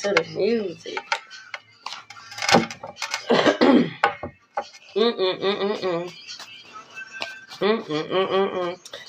to the music.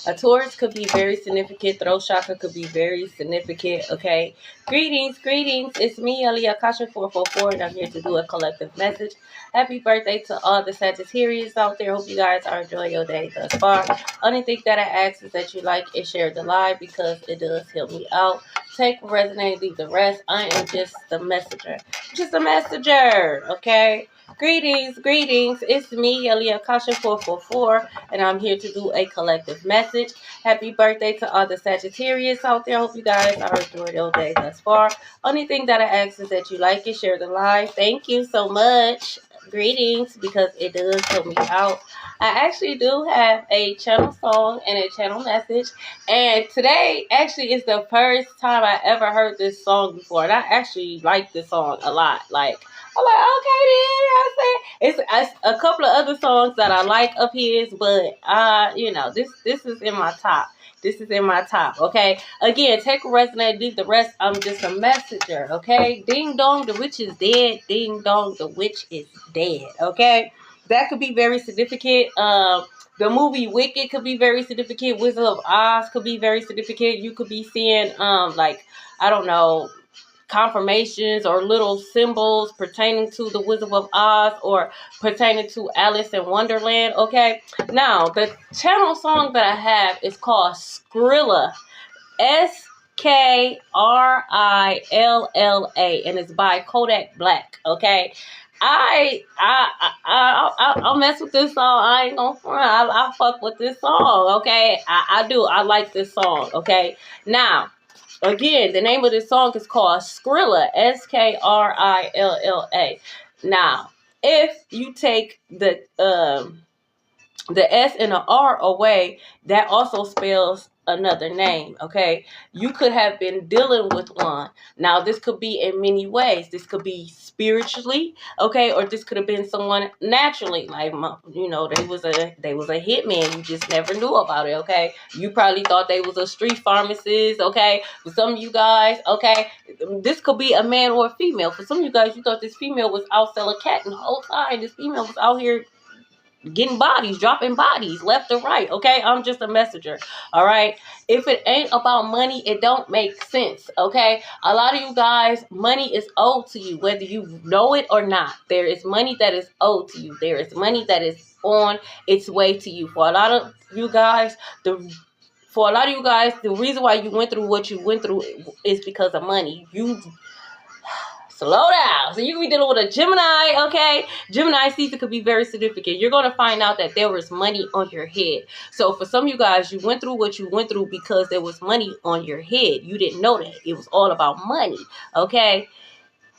A Taurus could be very significant. Throat chakra could be very significant. Okay. Greetings. It's me, Aliyah Kasha 444, and I'm here to do a collective message. Happy birthday to all the Sagittarius out there. Hope you guys are enjoying your day thus far. Only thing that I ask is that you like and share the live because it does help me out. Take what resonates, leave the rest. I am just the messenger. Just a messenger. Okay. Greetings. It's me, Aliyah Kasha 444, and I'm here to do a collective message. Happy birthday to all the Sagittarius out there. Hope you guys are enjoying your day thus far. Only thing that I ask is that you like and share the live. Thank you so much. Greetings, because it does help me out. I actually do have a channel song and a channel message, and today actually is the first time I ever heard this song before, and I actually like this song a lot. Like, I'm like, okay, then, you know what I'm saying? It's a couple of other songs that I like of his, but this is in my top. This is in my top, okay? Again, take a resonate, leave the rest. I'm just a messenger, okay? Ding dong, the witch is dead. Ding dong, the witch is dead, okay? That could be very significant. The movie Wicked could be very significant. Wizard of Oz could be very significant. You could be seeing, I don't know, confirmations or little symbols pertaining to the Wizard of Oz or pertaining to Alice in Wonderland, okay? Now, the channel song that I have is called Skrilla, Skrilla, and it's by Kodak Black, okay? I'll mess with this song. I ain't gonna front. I fuck with this song, okay? I do. I like this song, okay? Now, again, the name of this song is called Skrilla, Skrilla. Now, if you take the S and the R away, that also spells another name, okay? You could have been dealing with one. Now, this could be in many ways. This could be spiritually, okay? Or this could have been someone naturally, like, they was a hitman. You just never knew about it, okay? You probably thought they was a street pharmacist, okay? For some of you guys, okay, this could be a man or a female. For some of you guys, you thought this female was out selling cat, and the whole time this female was out here getting bodies, dropping bodies left or right, okay? I'm just a messenger, all right? If it ain't about money, it don't make sense, okay? A lot of you guys, money is owed to you, whether you know it or not. There is money that is owed to you. There is money that is on its way to you. For a lot of you guys, the reason why you went through what you went through is because of money. Slow down. So you can be dealing with a Gemini, okay? Gemini season could be very significant. You're going to find out that there was money on your head. So for some of you guys, you went through what you went through because there was money on your head. You didn't know that. It was all about money, okay?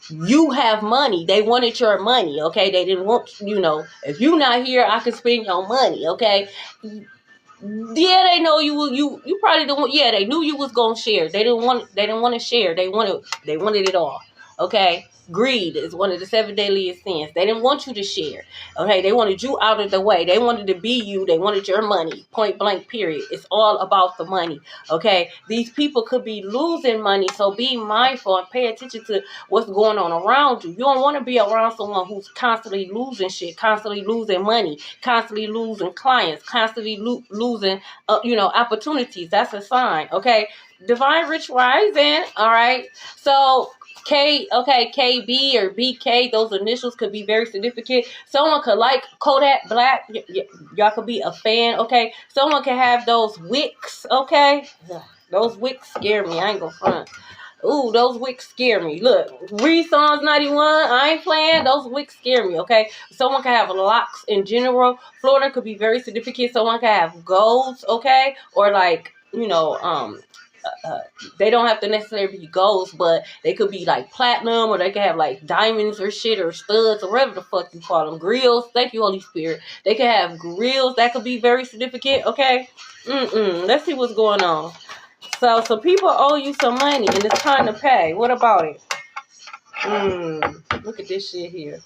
You have money. They wanted your money, okay? They didn't want, if you're not here, I can spend your money, okay? Yeah, they know you probably don't. Yeah, they knew you was gonna share. They didn't want to share. They wanted it all. Okay, greed is one of the 7 deadliest sins. They didn't want you to share. Okay, they wanted you out of the way. They wanted to be you. They wanted your money. Point blank. Period. It's all about the money. Okay, these people could be losing money, so be mindful and pay attention to what's going on around you. You don't want to be around someone who's constantly losing shit, constantly losing money, constantly losing clients, constantly losing, opportunities. That's a sign. Okay, Divine Rich Rising. All right, so KB or BK, those initials could be very significant. Someone could like Kodak Black. Y'all could be a fan, okay? Someone can have those wicks, okay? Those wicks scare me. I ain't gonna front. Ooh, those wicks scare me. Look, read Psalms 91. I ain't playing. Those wicks scare me, okay? Someone can have locks in general. Florida could be very significant. Someone can have golds, okay? Or they don't have to necessarily be golds, but they could be like platinum, or they could have like diamonds or shit, or studs, or whatever the fuck you call them. Grills. Thank you, Holy Spirit. They could have grills. That could be very significant, okay? Let's see what's going on. So some people owe you some money, and it's time to pay. What about it? Look at this shit here.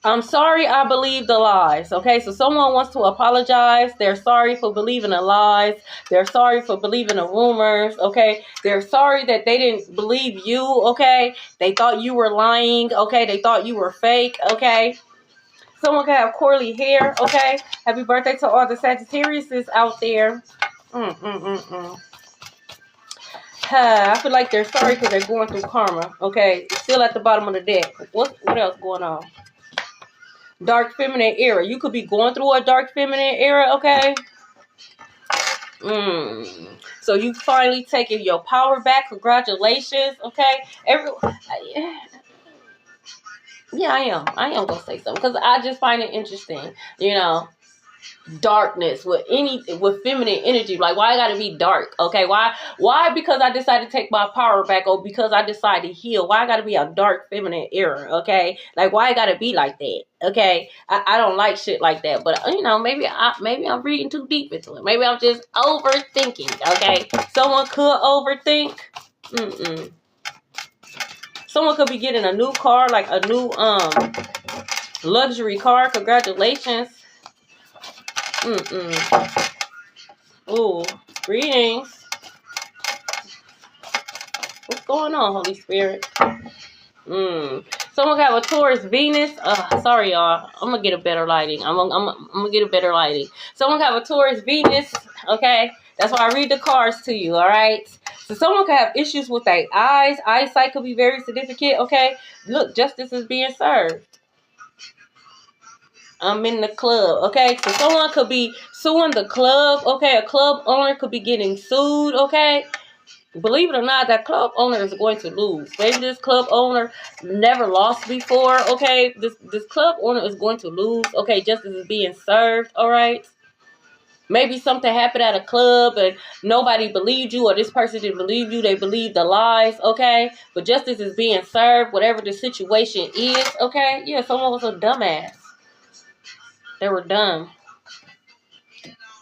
I'm sorry I believed the lies. Okay, so someone wants to apologize. They're sorry for believing the lies. They're sorry for believing the rumors. Okay, they're sorry that they didn't believe you. Okay, they thought you were lying. Okay, they thought you were fake. Okay, someone can have curly hair. Okay, happy birthday to all the Sagittariuses out there. I feel like they're sorry because they're going through karma. Okay, still at the bottom of the deck. What else going on? Dark feminine era. You could be going through a dark feminine era, okay? So you finally taking your power back. Congratulations, okay? Yeah, I am gonna say something because I just find it interesting. You know, darkness with feminine energy. Like, why I gotta be dark? Okay, why because I decided to take my power back, or because I decided to heal? Why I gotta be a dark feminine era? Okay, like, why I gotta be like that? Okay, I don't like shit like that. But you know, maybe I'm reading too deep into it. Maybe I'm just overthinking. Okay, someone could overthink. Someone could be getting a new car, like a new luxury car. Congratulations. Ooh, greetings. What's going on, Holy Spirit? Someone got a Taurus Venus. Sorry, y'all. I'm gonna get a better lighting. I'm gonna get a better lighting. Someone got a Taurus Venus. Okay, that's why I read the cards to you. All right. So someone could have issues with their eyes. Eyesight could be very significant. Okay. Look, justice is being served. I'm in the club, okay? So someone could be suing the club, okay? A club owner could be getting sued, okay? Believe it or not, that club owner is going to lose. Maybe this club owner never lost before, okay? This club owner is going to lose, okay? Justice is being served, all right? Maybe something happened at a club and nobody believed you, or this person didn't believe you. They believed the lies, okay? But justice is being served, whatever the situation is, okay? Yeah, someone was a dumbass. They were dumb.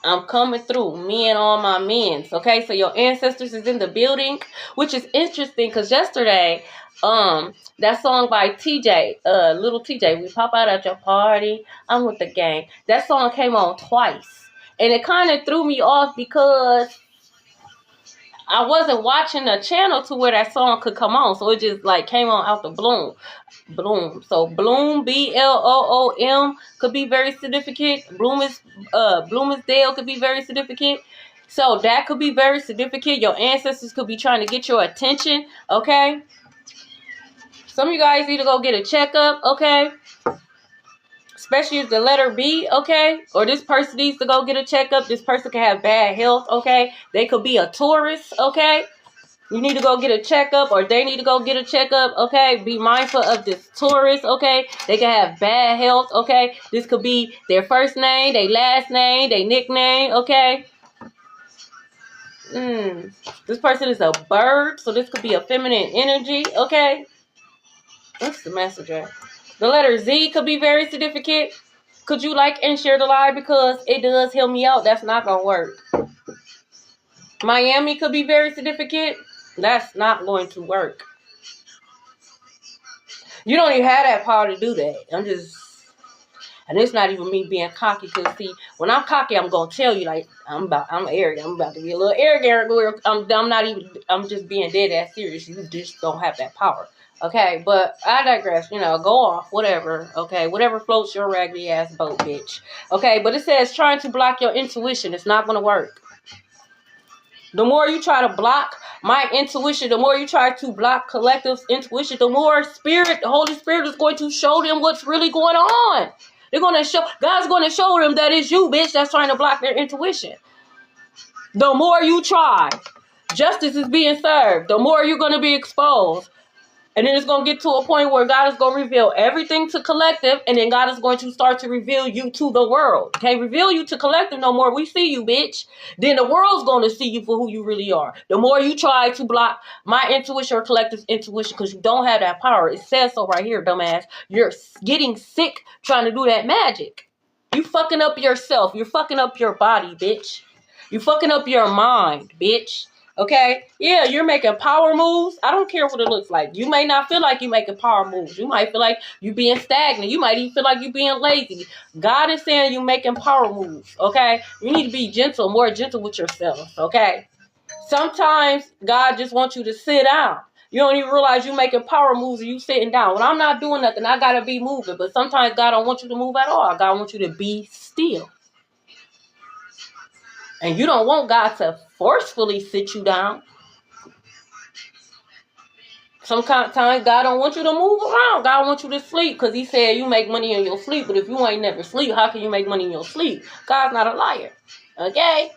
I'm coming through. Me and all my mens. Okay, so your ancestors is in the building, which is interesting because yesterday, that song by TJ, little TJ, we pop out at your party. I'm with the gang. That song came on twice, and it kind of threw me off because I wasn't watching a channel to where that song could come on, so it just like came on out the bloom. So bloom, BLOOM, could be very significant. Bloomsdale could be very significant. So that could be very significant. Your ancestors could be trying to get your attention. Okay. Some of you guys need to go get a checkup. Okay. Especially if the letter B, okay? Or this person needs to go get a checkup. This person can have bad health, okay? They could be a Taurus, okay? You need to go get a checkup, or they need to go get a checkup, okay? Be mindful of this Taurus, okay? They can have bad health, okay? This could be their first name, their last name, their nickname, okay? This person is a bird, so this could be a feminine energy, okay? What's the message at? The letter Z could be very significant. Could you like and share the live because it does help me out? That's not going to work. Miami could be very significant. That's not going to work. You don't even have that power to do that. And it's not even me being cocky. Because see, when I'm cocky, I'm going to tell you, like, I'm arrogant. I'm about to be a little arrogant. I'm just being dead ass serious. You just don't have that power. Okay, but I digress. You know, go off, whatever. Okay, whatever floats your raggedy ass boat, bitch. Okay, but it says trying to block your intuition. It's not going to work. The more you try to block my intuition, the more you try to block collective's intuition, the more the Holy Spirit is going to show them what's really going on. God's going to show them that it's you, bitch, that's trying to block their intuition. The more you try, justice is being served. The more you're going to be exposed. And then it's going to get to a point where God is going to reveal everything to collective. And then God is going to start to reveal you to the world. Can't reveal you to collective no more. We see you, bitch. Then the world's going to see you for who you really are. The more you try to block my intuition or collective's intuition because you don't have that power. It says so right here, dumbass. You're getting sick trying to do that magic. You fucking up yourself. You're fucking up your body, bitch. You fucking up your mind, bitch. Okay? Yeah, you're making power moves. I don't care what it looks like. You may not feel like you're making power moves. You might feel like you're being stagnant. You might even feel like you're being lazy. God is saying you're making power moves. Okay? You need to be gentle, more gentle with yourself. Okay? Sometimes God just wants you to sit down. You don't even realize you're making power moves and you sitting down. When I'm not doing nothing, I gotta be moving. But sometimes God don't want you to move at all. God wants you to be still. And you don't want God to forcefully sit you down. Sometimes God don't want you to move around. God wants you to sleep because he said you make money in your sleep. But if you ain't never sleep, how can you make money in your sleep? God's not a liar. Okay?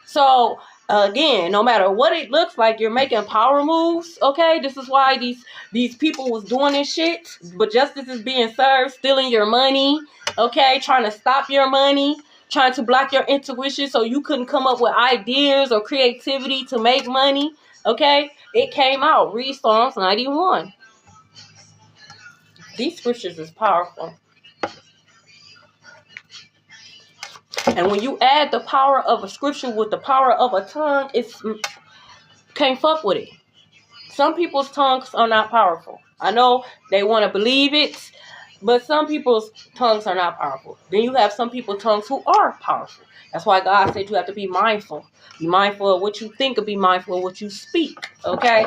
So, again, no matter what it looks like, you're making power moves. Okay? This is why these people was doing this shit. But justice is being served, stealing your money. Okay? Trying to stop your money. Trying to block your intuition so you couldn't come up with ideas or creativity to make money. Okay? It came out. Read Psalms 91. These scriptures is powerful. And when you add the power of a scripture with the power of a tongue, it's can't fuck with it. Some people's tongues are not powerful. I know they want to believe it, but some people's tongues are not powerful. Then you have some people's tongues who are powerful. That's why God said you have to be mindful. Be mindful of what you think and be mindful of what you speak. Okay?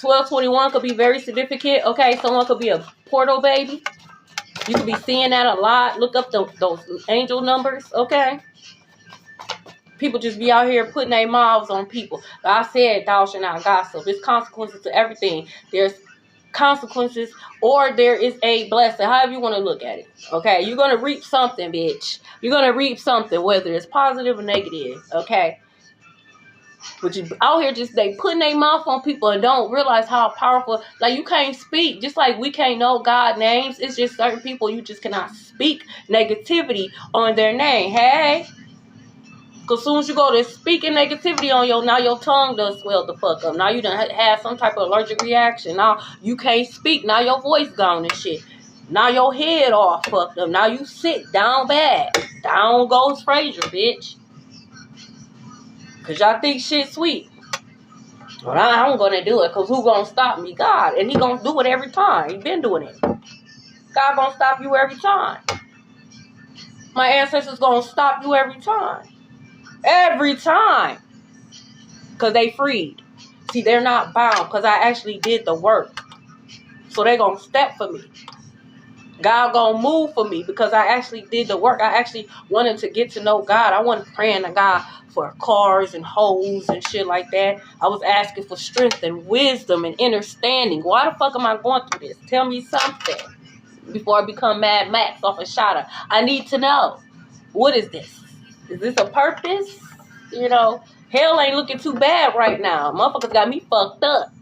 1221 could be very significant. Okay? Someone could be a portal baby. You could be seeing that a lot. Look up those angel numbers. Okay? People just be out here putting their mouths on people. God said, thou shalt not gossip. There's consequences to everything. There's consequences or there is a blessing. However you want to look at it. Okay? You're going to reap something, bitch. You're going to reap something, whether it's positive or negative. Okay? But you out here just they putting their mouth on people and don't realize how powerful. Like you can't speak. Just like we can't know God names. It's just certain people you just cannot speak negativity on their name. Hey? Because as soon as you go to speaking negativity on now your tongue does swell the fuck up. Now you done have some type of allergic reaction. Now you can't speak. Now your voice gone and shit. Now your head all fucked up. Now you sit down bad. Down goes Frazier, bitch. Because y'all think shit sweet. Well, I'm going to do it because who going to stop me? God. And he going to do it every time. He been doing it. God going to stop you every time. My ancestors going to stop you every time. Every time. Because they freed. See, they're not bound because I actually did the work. So they're going to step for me. God going to move for me because I actually did the work. I actually wanted to get to know God. I wasn't praying to God for cars and hoes and shit like that. I was asking for strength and wisdom and understanding. Why the fuck am I going through this? Tell me something before I become Mad Max off a shotter. I need to know. What is this? Is this a purpose? You know, hell ain't looking too bad right now. Motherfuckers got me fucked up.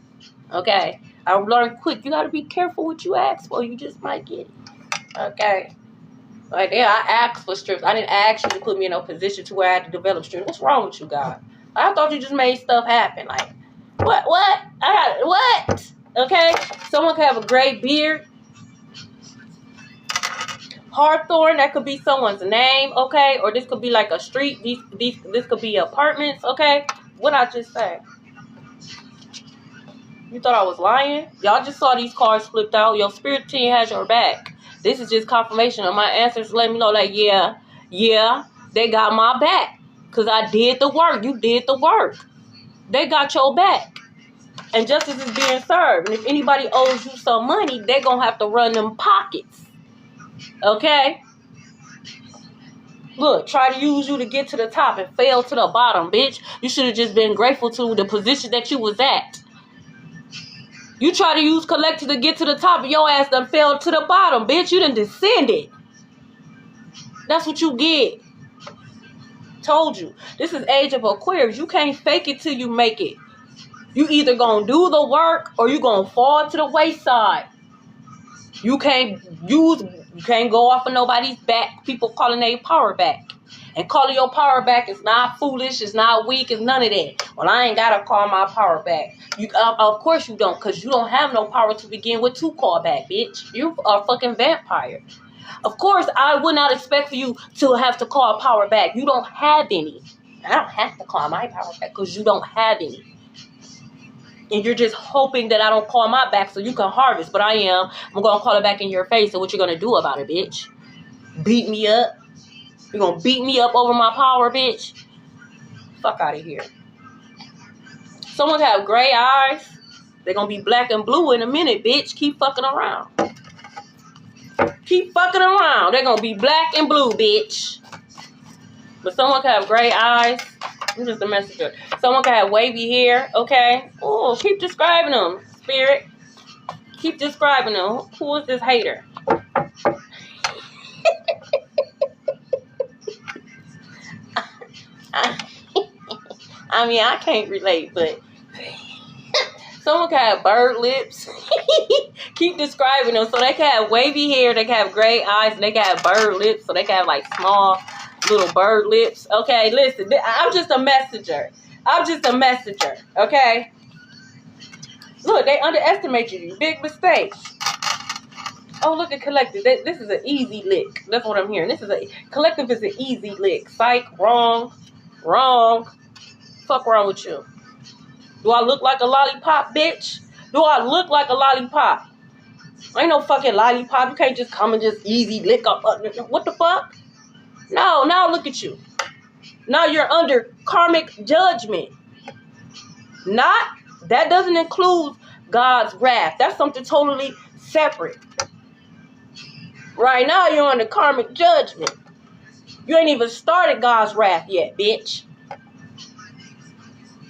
Okay? I learned quick. You got to be careful what you ask for. You just might get it. Okay? Like, yeah, I asked for strength. I didn't ask you to put me in a position to where I had to develop strength. What's wrong with you, God? I thought you just made stuff happen. Like, what? What? Okay? Someone could have a great beard. Hawthorne, that could be someone's name, okay? Or this could be like a street. This could be apartments, okay? What I just say? You thought I was lying? Y'all just saw these cards flipped out. Your spirit team has your back. This is just confirmation of my answers. Let me know, like, yeah, they got my back. Because I did the work. You did the work. They got your back. And justice is being served. And if anybody owes you some money, they're going to have to run them pockets. Okay? Look, try to use you to get to the top and fail to the bottom, bitch. You should have just been grateful to the position that you was at. You try to use collective to get to the top, and your ass done fell to the bottom, bitch. You done descended. That's what you get. Told you. This is age of Aquarius. You can't fake it till you make it. You either gonna do the work or you gonna fall to the wayside. You can't go off of nobody's back. People calling their power back. And calling your power back is not foolish, it's not weak, it's none of that. Well, I ain't gotta call my power back. Of course you don't, because you don't have no power to begin with to call back, bitch. You are a fucking vampire. Of course, I would not expect for you to have to call power back. You don't have any. I don't have to call my power back because you don't have any. And you're just hoping that I don't call my back so you can harvest. But I am. I'm going to call it back in your face. So what you going to do about it, bitch? Beat me up? You going to beat me up over my power, bitch? Fuck out of here. Someone can have gray eyes. They're going to be black and blue in a minute, bitch. Keep fucking around. Keep fucking around. They're going to be black and blue, bitch. But someone can have gray eyes. I'm just a messenger. Someone can have wavy hair, okay? Oh, keep describing them, spirit. Keep describing them. Who is this hater? I mean, I can't relate, but someone can have bird lips. Keep describing them. So they can have wavy hair, they can have gray eyes, and they can have bird lips. So they can have like small little bird lips. Okay, listen, I'm just a messenger. I'm just a messenger, okay? Look, they underestimate you. Big mistake. Oh, look at collective. This is an easy lick. That's what I'm hearing. Collective is an easy lick. Psych, wrong. Fuck wrong with you. Do I look like a lollipop, bitch? Do I look like a lollipop? Ain't no fucking lollipop. You can't just come and just easy lick up. What the fuck? No, now look at you. Now you're under karmic judgment. That doesn't include God's wrath. That's something totally separate. Right now you're under karmic judgment. You ain't even started God's wrath yet, bitch.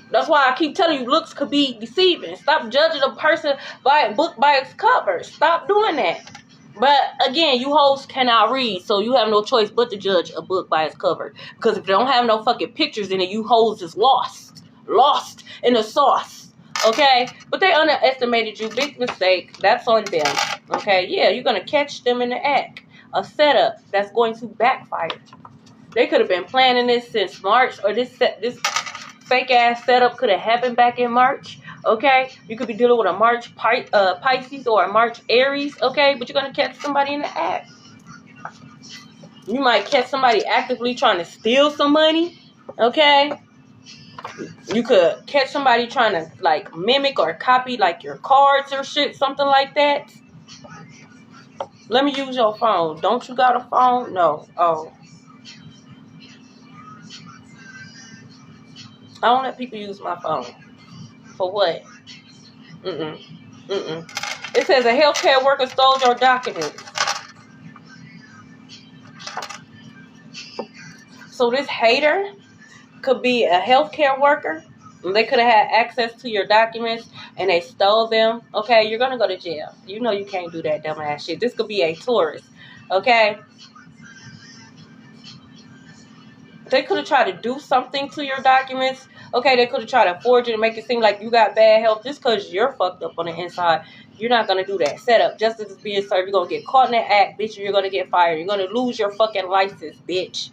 That's why I keep telling you looks could be deceiving. Stop judging a person by a book by its cover. Stop doing that. But again, you hoes cannot read, so you have no choice but to judge a book by its cover. Because if they don't have no fucking pictures in it, you hoes is lost in the sauce. Okay? But they underestimated you. Big mistake. That's on them. Okay? Yeah, you're going to catch them in the act. A setup that's going to backfire. They could have been planning this since March, or this fake ass setup could have happened back in March. Okay, you could be dealing with a March Pisces or a March Aries. Okay, but you're gonna catch somebody in the act. You might catch somebody actively trying to steal some money. Okay, you could catch somebody trying to like mimic or copy like your cards or shit, something like that. Let me use your phone. Don't you got a phone? No. Oh. I don't let people use my phone. For what? It says a healthcare worker stole your documents. So this hater could be a healthcare worker. They could have had access to your documents and they stole them. Okay, you're going to go to jail. You know you can't do that dumbass shit. This could be a tourist. Okay? They could have tried to do something to your documents. Okay, they could have tried to forge it and make it seem like you got bad health just because you're fucked up on the inside. You're not going to do that. Set up. Justice is being served. You're going to get caught in that act, bitch, and you're going to get fired. You're going to lose your fucking license, bitch.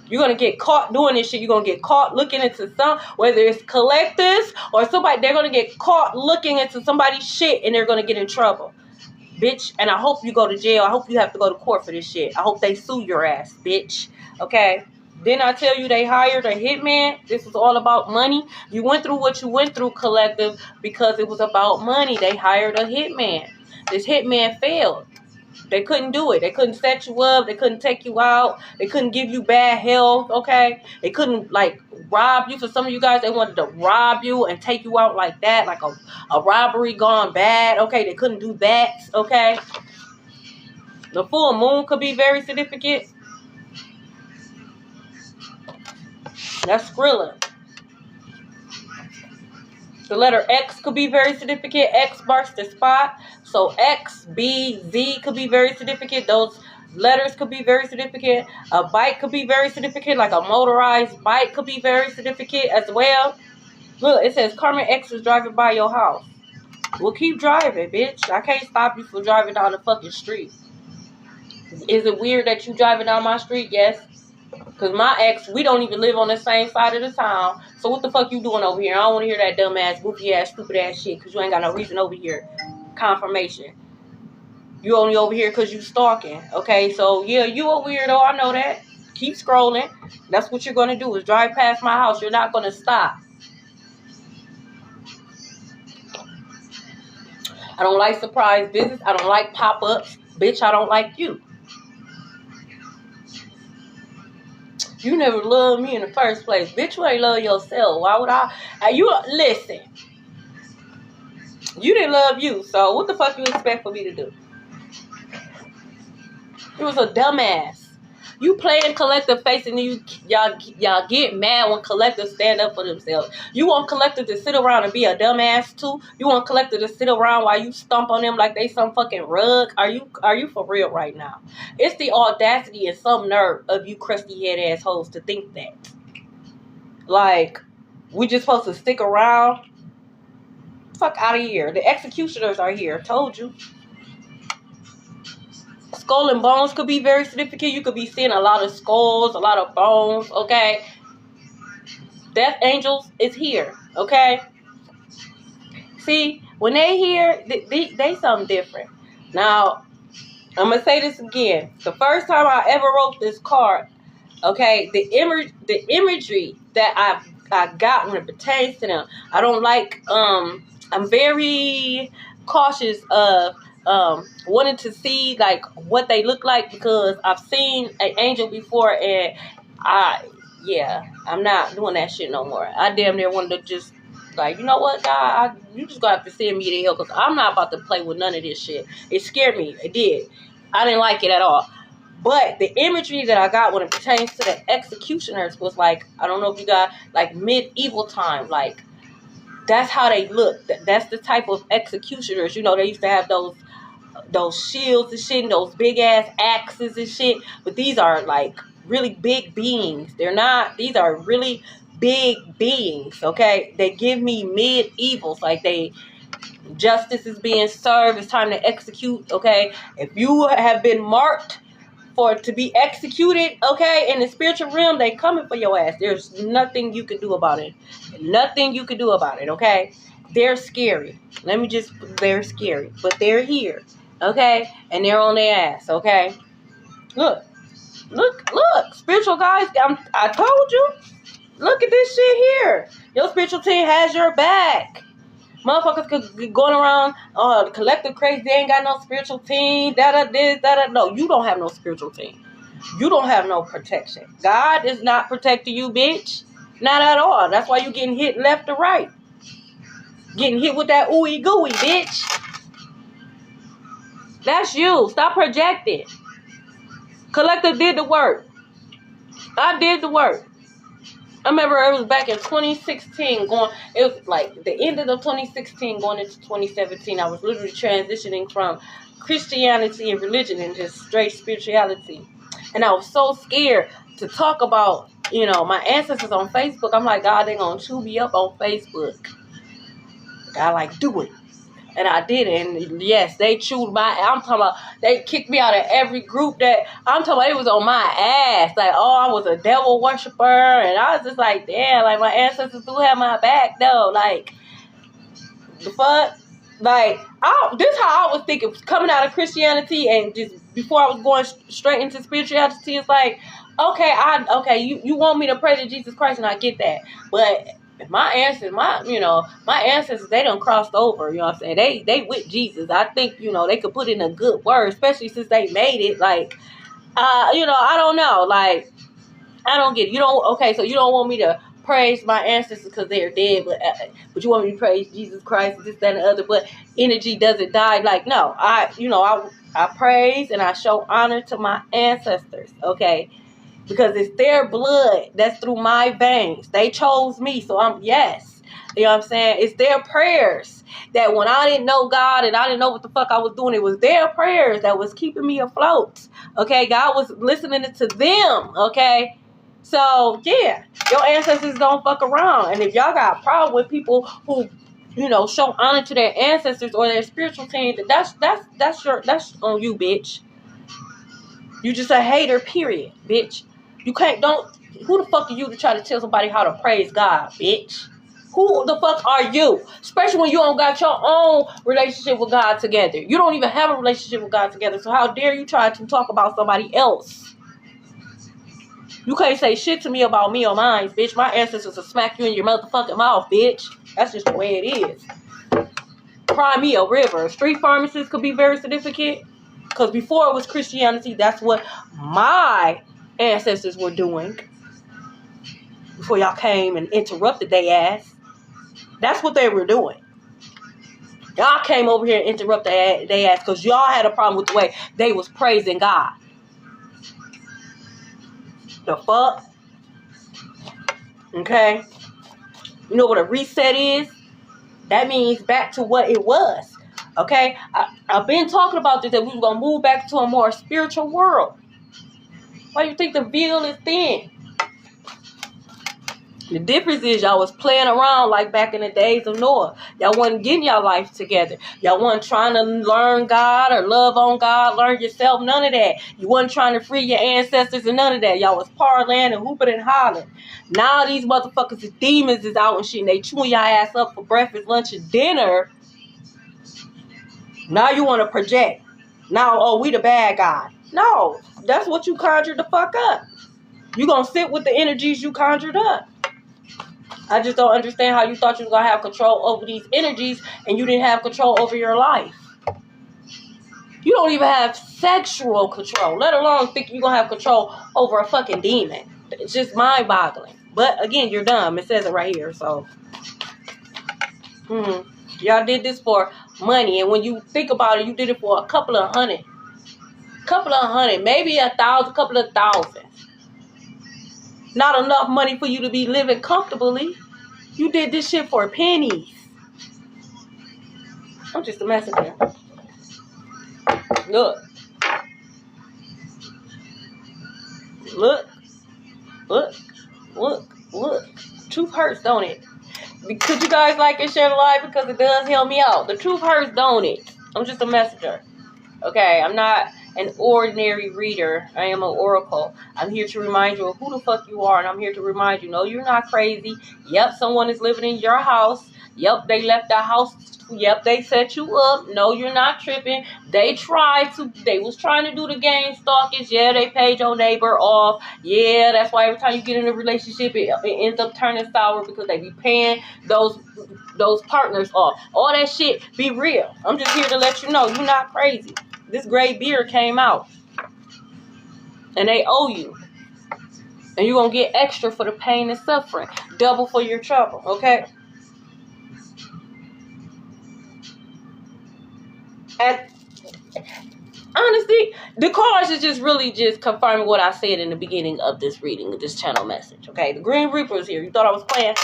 You're going to get caught doing this shit. You're going to get caught looking into whether it's collectives or somebody, they're going to get caught looking into somebody's shit and they're going to get in trouble. Bitch, and I hope you go to jail. I hope you have to go to court for this shit. I hope they sue your ass, bitch. Okay? Didn't I tell you they hired a hitman? This was all about money. You went through what you went through, collective, because it was about money. They hired a hitman. This hitman failed. They couldn't do it. They couldn't set you up. They couldn't take you out. They couldn't give you bad health, okay? They couldn't, like, rob you. For some of you guys, they wanted to rob you and take you out like that, like a robbery gone bad, okay? They couldn't do that, okay? The full moon could be very significant. That's Skrilla. The letter X could be very significant. X marks the spot. So X, B, Z could be very significant. Those letters could be very significant. A bike could be very significant. Like a motorized bike could be very significant as well. Look, it says Carmen X is driving by your house. Well, keep driving, bitch. I can't stop you from driving down the fucking street. Is it weird that you driving down my street? Yes. Because my ex, we don't even live on the same side of the town. So what the fuck you doing over here? I don't want to hear that dumb ass, goofy ass, stupid ass shit. Because you ain't got no reason over here. Confirmation. You only over here because you stalking. Okay, so yeah, you a weirdo. I know that. keep scrolling. That's what you're going to do, is drive past my house. You're not going to stop. I don't like surprise visits. I don't like pop-ups. Bitch, I don't like you. You never loved me in the first place. Bitch, you ain't love yourself. Why would I? Listen. You didn't love you, so what the fuck you expect for me to do? It was a dumbass. You playing collective face and y'all get mad when collectives stand up for themselves. You want collective to sit around and be a dumbass too? You want collective to sit around while you stomp on them like they some fucking rug? Are you for real right now? It's the audacity and some nerve of you crusty head assholes to think that. Like, we just supposed to stick around? Fuck out of here. The executioners are here. Told you. Skull and bones could be very significant. You could be seeing a lot of skulls, a lot of bones, okay? Death angels is here, okay? See, when they here, they something different. Now, I'm going to say this again. The first time I ever wrote this card, okay, the imagery that I got when it pertains to them, I don't like, I'm very cautious of wanting to see like what they look like, because I've seen an angel before and I'm not doing that shit no more. I damn near wanted to just like, you know what, God, you just gonna have to send me to hell, because I'm not about to play with none of this shit. It scared me. It did. I didn't like it at all. But the imagery that I got when it pertains to the executioners was like, I don't know if you got like medieval time, like that's how they look. That's the type of executioners. You know, they used to have those shields and shit, and those big ass axes and shit. But these are like really big beings. These are really big beings, okay? They give me medievals. Like justice is being served. It's time to execute, okay? If you have been marked to be executed, okay, in the spiritual realm, they coming for your ass. There's nothing you can do about it. Nothing you can do about it, okay? They're scary. They're scary. But they're here, okay? And they're on their ass, okay? Look. Spiritual guys, I told you. Look at this shit here. Your spiritual team has your back. Motherfuckers could be going around collective crazy. They ain't got no spiritual team. No, you don't have no spiritual team. You don't have no protection. God is not protecting you, bitch. Not at all. That's why you getting hit left or right. Getting hit with that ooey gooey, bitch. That's you. Stop projecting. Collective did the work. I did the work. I remember it was back in 2016 it was like the end of 2016 going into 2017. I was literally transitioning from Christianity and religion and just straight spirituality. And I was so scared to talk about, my ancestors on Facebook. I'm like, God, they gonna chew me up on Facebook. God, like, do it. And I did it. And yes, they chewed I'm talking about, they kicked me out of every group I'm talking about, it was on my ass. Like, I was a devil worshiper. And I was just like, damn, like, my ancestors do have my back, though. Like, the fuck? Like, this is how I was thinking, coming out of Christianity and just before I was going straight into spirituality. It's like, okay, you want me to pray to Jesus Christ, and I get that. But my ancestors, they done crossed over, you know what I'm saying? They with Jesus. I think, they could put in a good word, especially since they made it. Like, I don't know. Like, I don't get it. So you don't want me to praise my ancestors because they're dead, but you want me to praise Jesus Christ, this, that, and the other, but energy doesn't die. Like, no, I praise and I show honor to my ancestors, okay? Because it's their blood that's through my veins. They chose me, so yes. You know what I'm saying? It's their prayers that when I didn't know God and I didn't know what the fuck I was doing, it was their prayers that was keeping me afloat. Okay? God was listening to them. Okay? So, yeah. Your ancestors don't fuck around. And if y'all got a problem with people who, show honor to their ancestors or their spiritual team, that's on you, bitch. You just a hater, period, bitch. Who the fuck are you to try to tell somebody how to praise God, bitch? Who the fuck are you? Especially when you don't got your own relationship with God together. You don't even have a relationship with God together. So how dare you try to talk about somebody else? You can't say shit to me about me or mine, bitch. My ancestors will smack you in your motherfucking mouth, bitch. That's just the way it is. Cry me a river. Street pharmacists could be very significant. Because before it was Christianity, that's what my ancestors were doing. Before y'all came and interrupted their ass. That's what they were doing. Y'all came over here and interrupted their ass because y'all had a problem with the way they was praising God. The fuck? Okay? You know what a reset is? That means back to what it was. Okay? I've been talking about this, that we were going to move back to a more spiritual world. Why do you think the veil is thin? The difference is y'all was playing around like back in the days of Noah. Y'all wasn't getting y'all life together. Y'all wasn't trying to learn God or love on God, learn yourself, none of that. You wasn't trying to free your ancestors and none of that. Y'all was parlaying and hooping and hollering. Now these motherfuckers, the demons is out and shit, and they chewing your ass up for breakfast, lunch, and dinner. Now you want to project. Now, oh, we the bad guy. No, that's what you conjured the fuck up. You gonna sit with the energies you conjured up. I just don't understand how you thought you was going to have control over these energies and you didn't have control over your life. You don't even have sexual control, let alone think you're going to have control over a fucking demon. It's just mind-boggling. But, again, you're dumb. It says it right here, so. Y'all did this for money, and when you think about it, you did it for a couple of hundred. Maybe 1,000, couple of thousand. Not enough money for you to be living comfortably. You did this shit for pennies. I'm just a messenger. Look. Truth hurts, don't it? Could you guys like and share the live? Because it does help me out. The truth hurts, don't it? I'm just a messenger. Okay, I'm not an ordinary reader. I am an oracle. I'm here to remind you of who the fuck you are, and I'm here to remind you, no, you're not crazy. Yep, someone is living in your house. Yep, they left the house. Yep, they set you up. No, you're not tripping. They was trying to do the game stalkers. Yeah, they paid your neighbor off. Yeah, that's why every time you get in a relationship, it ends up turning sour because they be paying those partners off. All that shit, be real. I'm just here to let you know you're not crazy. This gray beard came out. And they owe you. And you're going to get extra for the pain and suffering. Double for your trouble, okay? And honestly, the cards is just really just confirming what I said in the beginning of this reading, of this channel message, okay? The Green Reaper is here. You thought I was playing?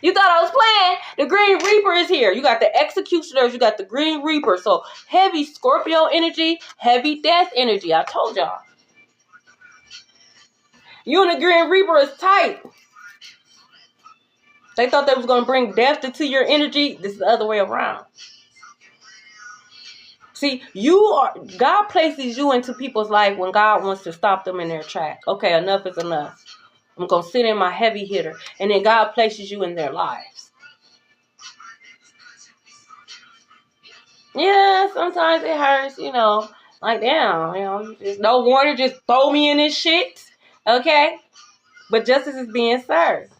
You thought I was playing? The Green Reaper is here. You got the Executioners. You got the Green Reaper. So, heavy Scorpio energy, heavy death energy. I told y'all. You and the Green Reaper is tight. They thought they was going to bring death into your energy. This is the other way around. See, God places you into people's life when God wants to stop them in their track. Okay, enough is enough. I'm going to sit in my heavy hitter. And then God places you in their lives. Yeah, sometimes it hurts, like, damn, there's no warning, just throw me in this shit. Okay? But justice is being served.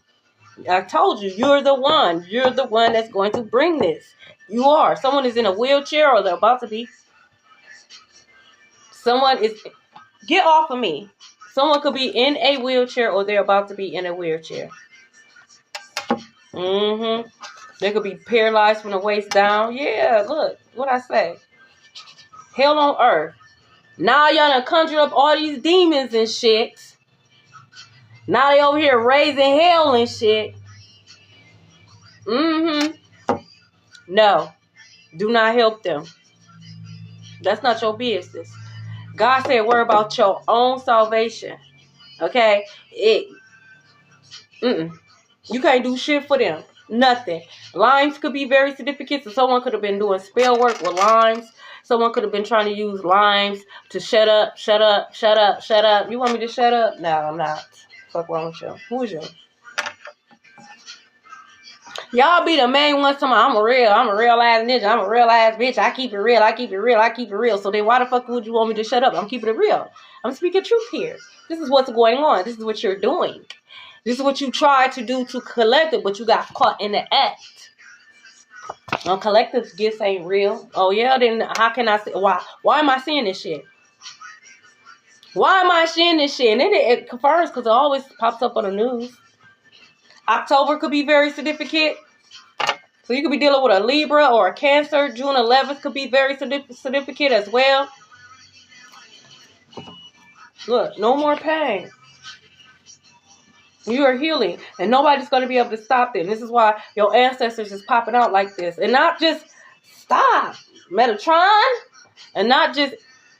I told you, you're the one. You're the one that's going to bring this. You are. Someone is in a wheelchair or they're about to be. Get off of me. Someone could be in a wheelchair or they're about to be in a wheelchair. They could be paralyzed from the waist down. Yeah, look, what I say. Hell on earth. Now y'all done conjured up all these demons and shit. Now they over here raising hell and shit. No. Do not help them. That's not your business. God said worry about your own salvation. Okay? You can't do shit for them. Nothing. Limes could be very significant. So someone could have been doing spell work with limes. Someone could have been trying to use limes to shut up. You want me to shut up? No, I'm not. Fuck wrong with you. Who is you? Y'all be the main ones talking about, I'm a real ass ninja, I'm a real ass bitch, I keep it real, I keep it real, I keep it real. So then why the fuck would you want me to shut up? I'm keeping it real. I'm speaking truth here. This is what's going on. This is what you're doing. This is what you tried to do to collective, but you got caught in the act. No, collective gifts ain't real. Oh yeah, then how can I say why am I seeing this shit? Why am I seeing this shit? And then it confirms because it always pops up on the news. October could be very significant. So you could be dealing with a Libra or a Cancer. June 11th could be very significant as well. Look, no more pain. You are healing. And nobody's going to be able to stop them. This is why your ancestors is popping out like this. And not just stop. Metatron. And not just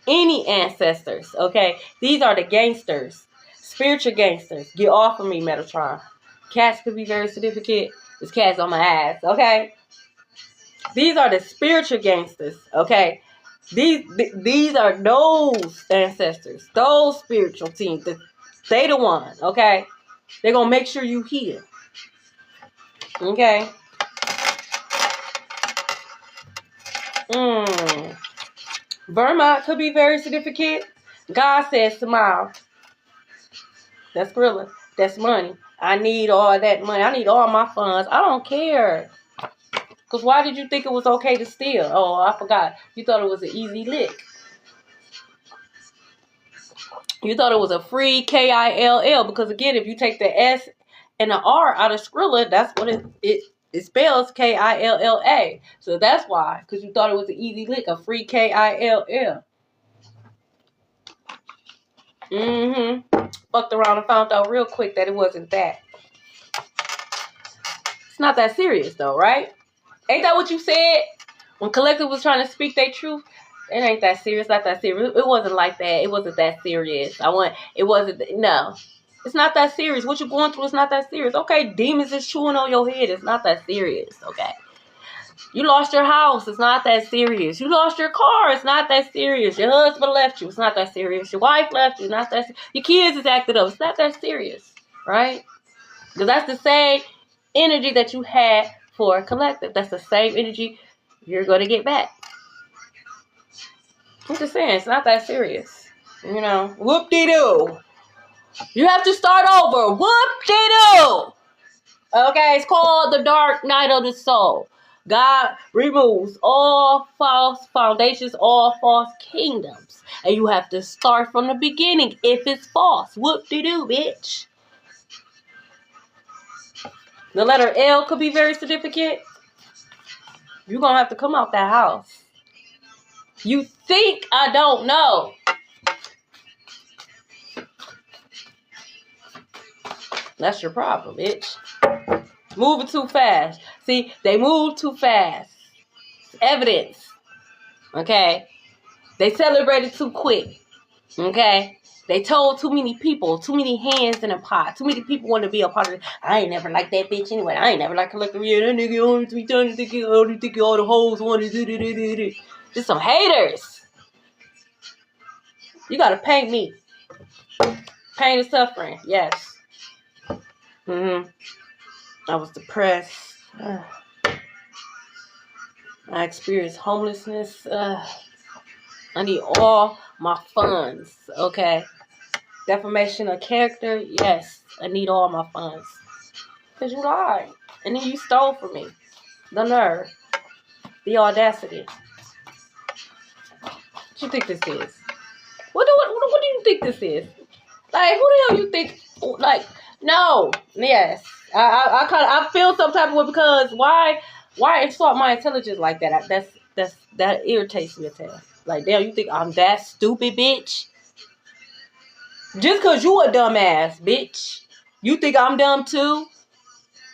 any ancestors. Okay? These are the gangsters. Spiritual gangsters. Get off of me, Metatron. Cats could be very significant. This cat's on my ass. Okay? These are the spiritual gangsters, okay? These are those ancestors, those spiritual teams. They the one, okay? They're going to make sure you heal, okay? Vermont could be very significant. God says smile. That's Skrilla. That's money. I need all that money. I need all my funds. I don't care. Because why did you think it was okay to steal? Oh, I forgot. You thought it was an easy lick. You thought it was a free Kill. Because again, if you take the S and the R out of Skrilla, that's what it spells Killa. So that's why. Because you thought it was an easy lick, a free Kill. Fucked around and found out real quick that it wasn't that. It's not that serious though, right? Ain't that what you said? When Collective was trying to speak their truth, it ain't that serious, not that serious. It wasn't like that. It wasn't that serious. No. It's not that serious. What you're going through is not that serious. Okay, demons is chewing on your head. It's not that serious, okay? You lost your house. It's not that serious. You lost your car. It's not that serious. Your husband left you. It's not that serious. Your wife left you. It's not that serious. Your kids is acted up. It's not that serious, right? Because that's the same energy that you had for Collective. That's the same energy you're going to get back. I'm just saying, it's not that serious. You know, whoop-de-doo. You have to start over. Whoop-de-doo. Okay, it's called the Dark Night of the Soul. God removes all false foundations, all false kingdoms. And you have to start from the beginning if it's false. Whoop-de-doo, bitch. The letter L could be very significant. You're going to have to come out that house. You think I don't know. That's your problem, bitch. Moving too fast. See, they move too fast. Evidence. Okay? They celebrated too quick. Okay? They told too many people, too many hands in a pot. Too many people want to be a part of it. I ain't never like that bitch anyway. I ain't never like Collective. Yeah, that nigga only 3 times. Only think all the hoes want to do. Just some haters. You gotta paint me. Pain and suffering. Yes. I was depressed. I experienced homelessness. I need all my funds. Okay. Defamation of character. Yes. I need all my funds. Because you lied. And then you stole from me. The nerve. The audacity. What you think this is? What do you think this is? Like, who the hell you think? Like, no. Yes. I feel some type of way because why insult my intelligence like that? That irritates me a tell. Like, damn, you think I'm that stupid, bitch? Just because you a dumbass, bitch. You think I'm dumb too?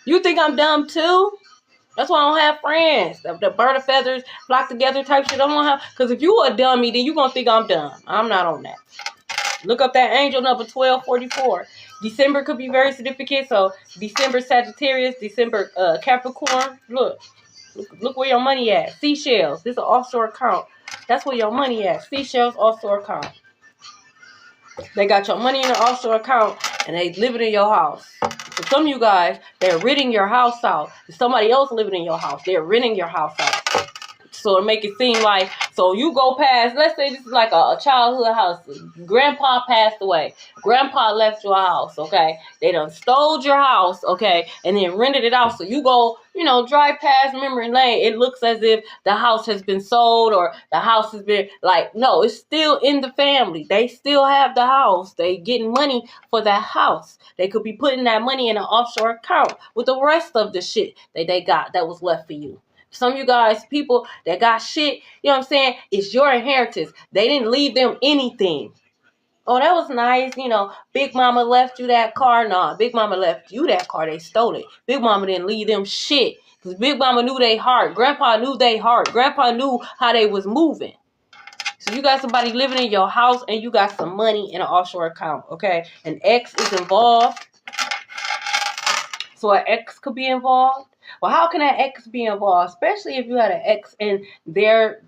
You think I'm dumb too? That's why I don't have friends. The bird of feathers flock together type shit. I don't have. Because if you a dummy, then you going to think I'm dumb. I'm not on that. Look up that angel number 1244. December could be very significant. So December Sagittarius, December Capricorn. Look where your money at. Seashells. This is an offshore account. That's where your money at. Seashells offshore account. They got your money in an offshore account and they living in your house. For some of you guys, they're renting your house out. There's somebody else living in your house. They're renting your house out. So it make it seem like, so you go past, let's say this is like a childhood house. Grandpa passed away. Grandpa left your house, okay? They done stole your house, okay? And then rented it out. So you go, drive past memory lane. It looks as if the house has been sold or the house has been, like, no, it's still in the family. They still have the house. They getting money for that house. They could be putting that money in an offshore account with the rest of the shit that they got that was left for you. Some of you guys, people that got shit, you know what I'm saying? It's your inheritance. They didn't leave them anything. Oh, that was nice. Big mama left you that car. Nah, Big mama left you that car. They stole it. Big mama didn't leave them shit. Because Big mama knew they heart. Grandpa knew they heart. Grandpa knew how they was moving. So you got somebody living in your house and you got some money in an offshore account, okay? An ex is involved. So an ex could be involved. Well, how can an ex be involved? Especially if you had an ex and they're...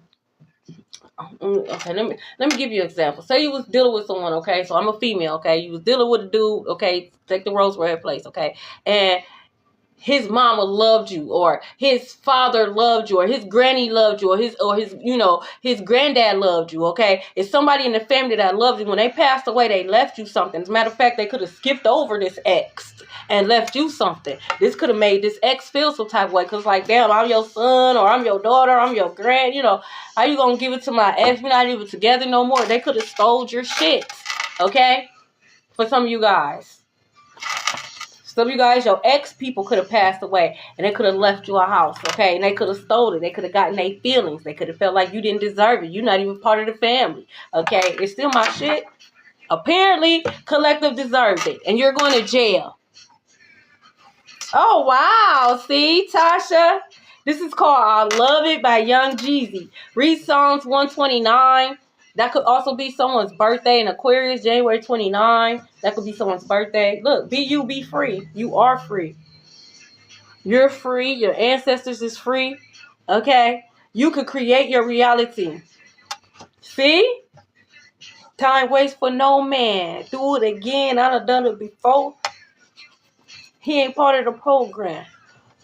Okay, let me give you an example. Say you was dealing with someone, okay? So I'm a female, okay? You was dealing with a dude, okay? Take the roles where it place, okay? And his mama loved you, or his father loved you, or his granny loved you, or his granddad loved you, okay? It's somebody in the family that loved you. When they passed away, they left you something. As a matter of fact, they could have skipped over this ex and left you something. This could have made this ex feel some type of way, because like, damn, I'm your son, or I'm your daughter, I'm your grand, how you gonna give it to my ex? We're not even together no more. They could have stole your shit, okay? For some of you guys. Some of you guys, your ex people could have passed away and they could have left you a house, okay? And they could have stole it. They could have gotten their feelings. They could have felt like you didn't deserve it. You're not even part of the family, okay? It's still my shit. Apparently, collective deserved it. And you're going to jail. Oh, wow. See, Tasha? This is called I Love It by Young Jeezy. Read Psalms 129. That could also be someone's birthday in Aquarius, January 29. That could be someone's birthday. Look, be you, be free. You are free. You're free. Your ancestors is free. Okay? You could create your reality. See? Time waits for no man. Do it again. I done it before. He ain't part of the program.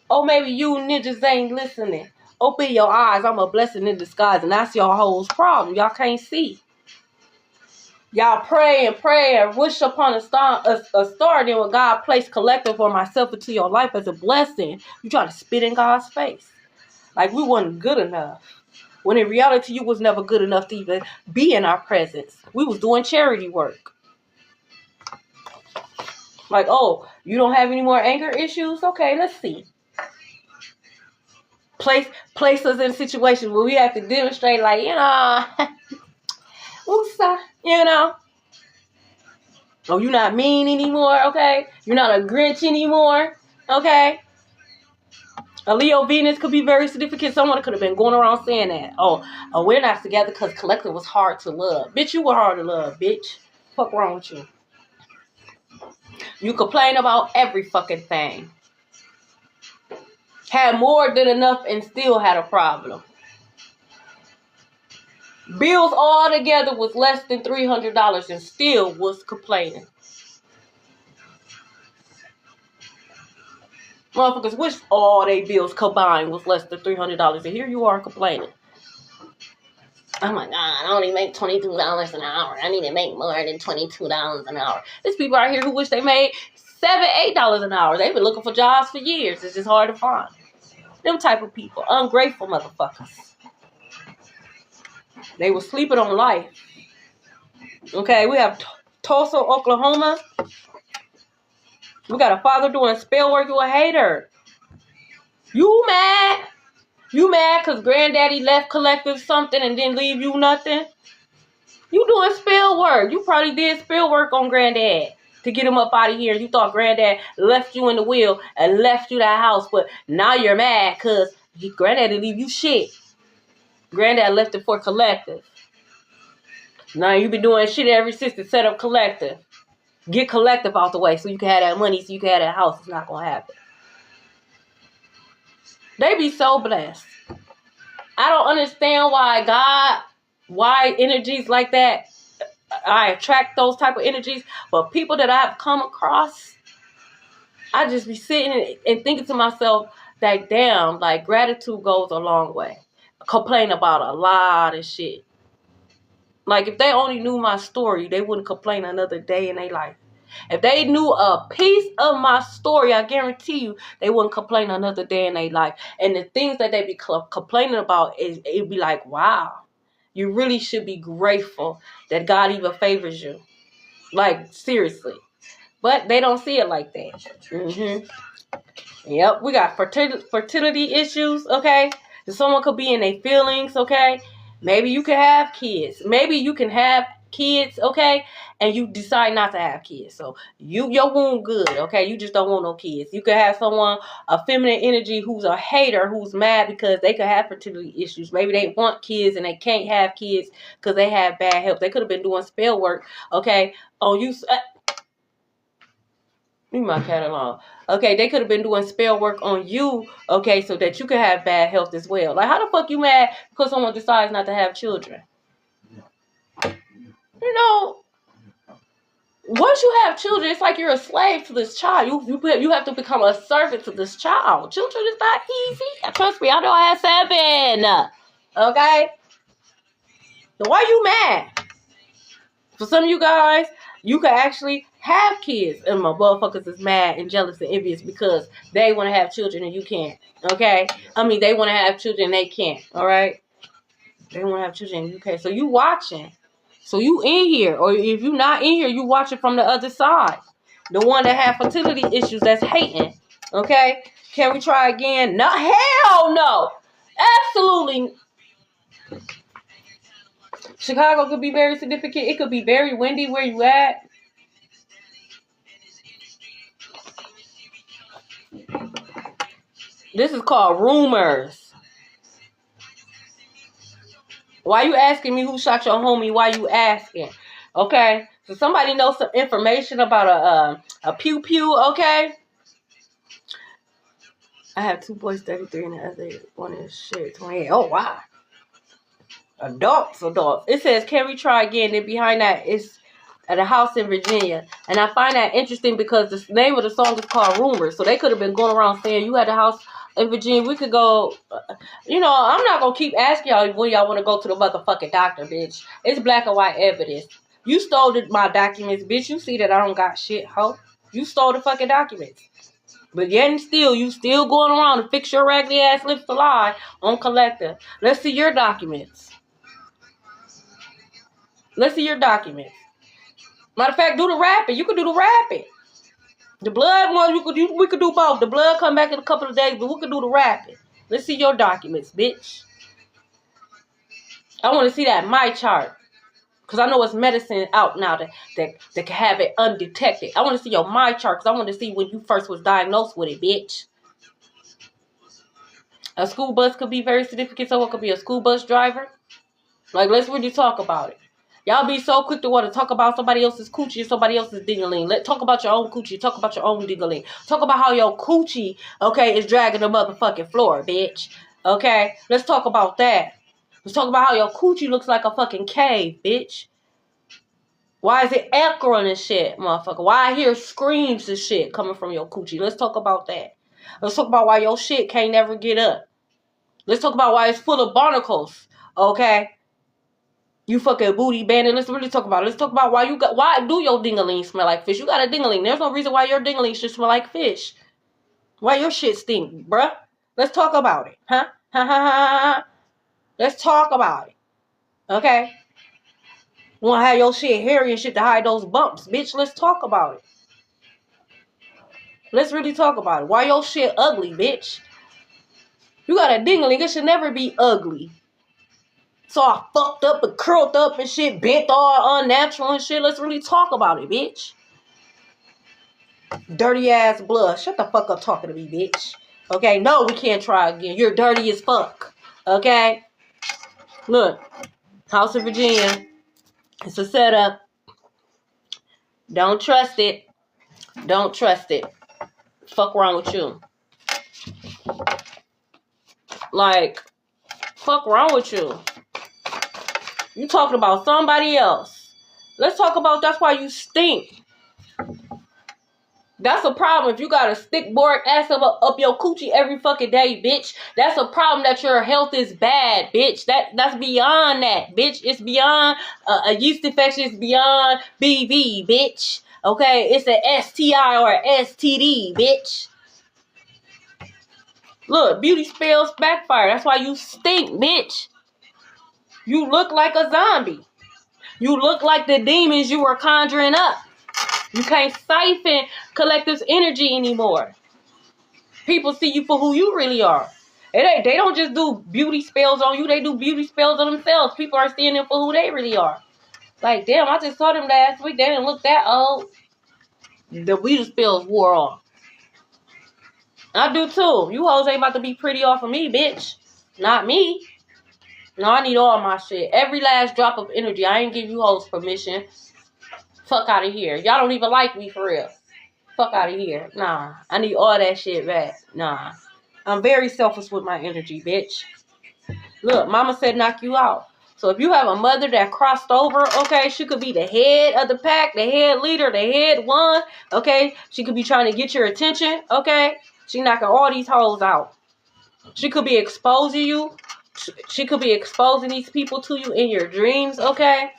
Oh, maybe you ninjas ain't listening. Open your eyes. I'm a blessing in disguise. And that's your whole problem. Y'all can't see. Y'all pray and wish upon a star. Then when God placed collective for myself into your life as a blessing, you try to spit in God's face. Like we wasn't good enough. When in reality, you was never good enough to even be in our presence. We was doing charity work. Like, oh, you don't have any more anger issues? Okay, let's see. Place us in situations where we have to demonstrate, like, oops, Oh, you're not mean anymore, okay? You're not a Grinch anymore, okay? A Leo Venus could be very significant. Someone could have been going around saying that. Oh, we're not together because collective was hard to love. Bitch, you were hard to love, bitch. Fuck wrong with you? You complain about every fucking thing. Had more than enough and still had a problem. Bills all together was less than $300 and still was complaining. Motherfuckers wish all their bills combined was less than $300, and here you are complaining. Oh my God, I only make $22 an hour. I need to make more than $22 an hour. There's people out here who wish they made $7, $8 an hour. They've been looking for jobs for years. It's just hard to find. Them type of people, ungrateful motherfuckers. They were sleeping on life. Okay, we have Tulsa, Oklahoma. We got a father doing spell work. You a hater. You mad? You mad because granddaddy left collective something and didn't leave you nothing? You doing spell work. You probably did spell work on granddad to get him up out of here. You thought granddad left you in the will and left you that house, but now you're mad because granddad didn't leave you shit. Granddad left it for collective. Now you been doing shit ever since to set up collective. Get collective out the way so you can have that money, so you can have that house. It's not going to happen. They be so blessed. I don't understand why energies like that, I attract those type of energies. But people that I have come across, I just be sitting and thinking to myself, like, damn, like, gratitude goes a long way. Complain about a lot of shit. Like, if they only knew my story, they wouldn't complain another day in their life. If they knew a piece of my story, I guarantee you, they wouldn't complain another day in their life. And the things that they be complaining about, it'd be like, wow, you really should be grateful that God even favors you. Like, seriously. But they don't see it like that. Yep, we got fertility issues, okay? Someone could be in their feelings, okay? Maybe you can have kids. Maybe you can have kids, okay? And you decide not to have kids. So your womb good, okay? You just don't want no kids. You could have someone, a feminine energy, who's a hater, who's mad because they could have fertility issues. Maybe they want kids and they can't have kids because they have bad health. They could have been doing spell work, okay? On you. Leave my cat alone. Okay, they could have been doing spell work on you, okay, so that you could have bad health as well. Like, how the fuck you mad because someone decides not to have children? You know, once you have children, it's like you're a slave to this child. You have to become a servant to this child. Children is not easy. Trust me, I know I had 7. Okay? So why you mad? For some of you guys, you could actually have kids, and my motherfuckers is mad and jealous and envious because they want to have children and you can't. Okay? I mean, they want to have children and they can't. All right? They want to have children and you can't. So you watching. So you in here. Or if you not in here, you watching from the other side. The one that have fertility issues that's hating. Okay? Can we try again? No. Hell no. Absolutely. Chicago could be very significant. It could be very windy where you at. This is called rumors. Why you asking me who shot your homie? Why you asking? Okay? So somebody knows some information about a pew, okay? I have 2 boys, 33, and the other one is shit, 28. Oh, wow. Adults. It says, can we try again? Then behind that is at a house in Virginia. And I find that interesting because the name of the song is called Rumors. So they could have been going around saying, you had a house in Virginia. We could go. You know, I'm not going to keep asking y'all when y'all want to go to the motherfucking doctor, bitch. It's black and white evidence. You stole my documents, bitch. You see that I don't got shit, ho. You stole the fucking documents. But yet and still, you still going around to fix your raggedy ass lips to lie on collective. Let's see your documents. Let's see your documents. Matter of fact, do the rapping. You could do the rapping. The blood one, we could do both. The blood come back in a couple of days, but we could do the rapping. Let's see your documents, bitch. I want to see that my chart. Because I know it's medicine out now that can have it undetected. I want to see your my chart because I want to see when you first was diagnosed with it, bitch. A school bus could be very significant. Someone could be a school bus driver. Like, let's really talk about it. Y'all be so quick to want to talk about somebody else's coochie and somebody else's ding-a-ling. Let's talk about your own coochie. Talk about your own ding-a-ling. Talk about how your coochie, okay, is dragging the motherfucking floor, bitch. Okay? Let's talk about that. Let's talk about how your coochie looks like a fucking cave, bitch. Why is it echoing and shit, motherfucker? Why I hear screams and shit coming from your coochie? Let's talk about that. Let's talk about why your shit can't never get up. Let's talk about why it's full of barnacles, okay? You fucking booty bandit. Let's really talk about it. Let's talk about why do your ding-a-ling smell like fish? You got a ding-a-ling. There's no reason why your ding-a-ling should smell like fish. Why your shit stink, bruh? Let's talk about it, huh? Ha ha ha. Let's talk about it, okay? You wanna have your shit hairy and shit to hide those bumps, bitch? Let's talk about it. Let's really talk about it. Why your shit ugly, bitch? You got a ding-a-ling. It should never be ugly. So I fucked up and curled up and shit, bent all unnatural and shit. Let's really talk about it, bitch. Dirty ass blood. Shut the fuck up talking to me, bitch. Okay, no, we can't try again. You're dirty as fuck. Okay? Look. House of Virginia. It's a setup. Don't trust it. Don't trust it. Fuck wrong with you. Like, fuck wrong with you. You talking about somebody else. Let's talk about that's why you stink. That's a problem if you got a stick board ass up your coochie every fucking day, bitch. That's a problem that your health is bad, bitch. That's beyond that, bitch. It's beyond a yeast infection. It's beyond BV, bitch. Okay, it's an STI or STD, bitch. Look, beauty spells backfire. That's why you stink, bitch. You look like a zombie. You look like the demons you were conjuring up. You can't siphon collective's energy anymore. People see you for who you really are. They don't just do beauty spells on you. They do beauty spells on themselves. People are seeing them for who they really are. Like, damn, I just saw them last week. They didn't look that old. The beauty spells wore off. I do too. You hoes ain't about to be pretty off of me, bitch. Not me. No, I need all my shit. Every last drop of energy. I ain't give you hoes permission. Fuck out of here. Y'all don't even like me for real. Fuck out of here. Nah. I need all that shit back. Nah. I'm very selfish with my energy, bitch. Look, mama said knock you out. So if you have a mother that crossed over, okay, she could be the head of the pack, the head leader, the head one, okay? She could be trying to get your attention, okay? She knocking all these hoes out. She could be exposing you. She could be exposing these people to you in your dreams, okay?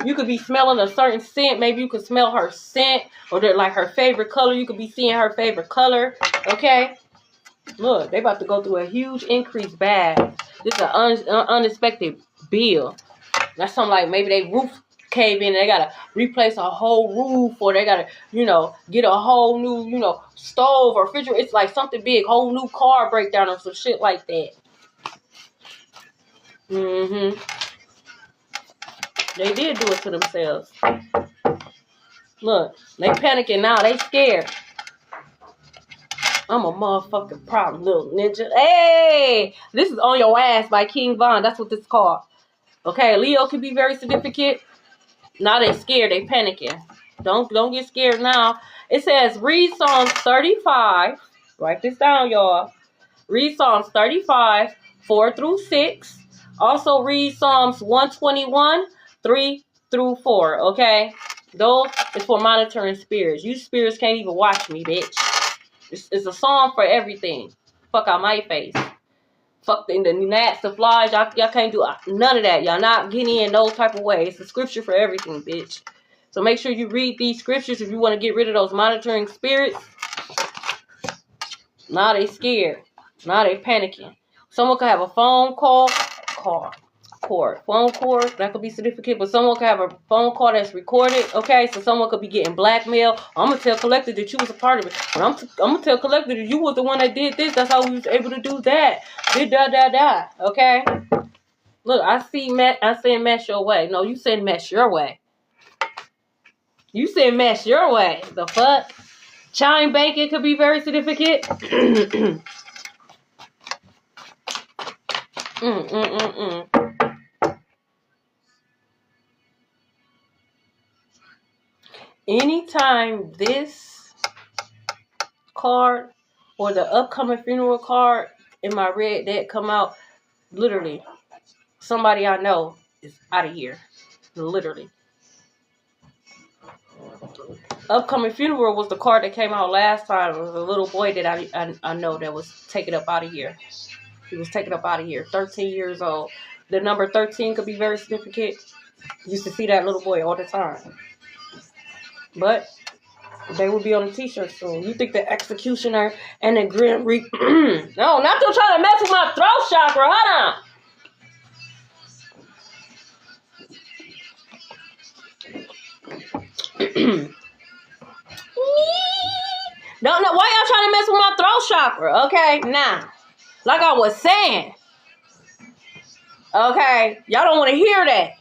You could be smelling a certain scent. Maybe you could smell her scent or like her favorite color. You could be seeing her favorite color, okay? Look, they about to go through a huge increase bad. This is an unexpected bill. That's something like maybe they roof cave in and they got to replace a whole roof or they got to, get a whole new, stove or refrigerator. It's like something big, whole new car breakdown or some shit like that. Mm-hmm. They did do it to themselves. Look, they panicking now. They scared. I'm a motherfucking problem, little ninja. Hey, this is On Your Ass by King Von. That's what this is called. Okay, Leo can be very significant. Now they scared. They panicking. Don't get scared now. It says read Psalms 35. Write this down, y'all. Read Psalms 35, 4 through 6. Also read Psalms 121, 3 through 4. Okay? Those is for monitoring spirits. You spirits can't even watch me, bitch. It's a song for everything. Fuck out my face. Fuck the gnats, the flies. Y'all can't do none of that. Y'all not getting in those type of ways. It's a scripture for everything, bitch. So make sure you read these scriptures if you want to get rid of those monitoring spirits. Now they scared. Now they panicking. Someone could have a phone call. Phone cord, that could be significant, but someone could have a phone call that's recorded, okay? So someone could be getting blackmail. I'm going to tell Collective that you was a part of it. But I'm going to tell Collective that you was the one that did this. That's how we was able to do that. Okay? Look, I said mess your way. No, you said mess your way. You said mess your way. The fuck? Chime banking could be very significant. Anytime this card or the upcoming funeral card in my red deck come out, literally, somebody I know is out of here. Literally. Upcoming funeral was the card that came out last time. It was a little boy that I know that was taken up out of here. He was taken up out of here. 13 years old. The number 13 could be very significant. Used to see that little boy all the time. But they will be on a t-shirt soon. You think the executioner and the grim reaper... No, not to try to mess with my throat chakra. Hold on. No, why y'all trying to mess with my throat chakra? Okay, now, like I was saying, okay, y'all don't want to hear that.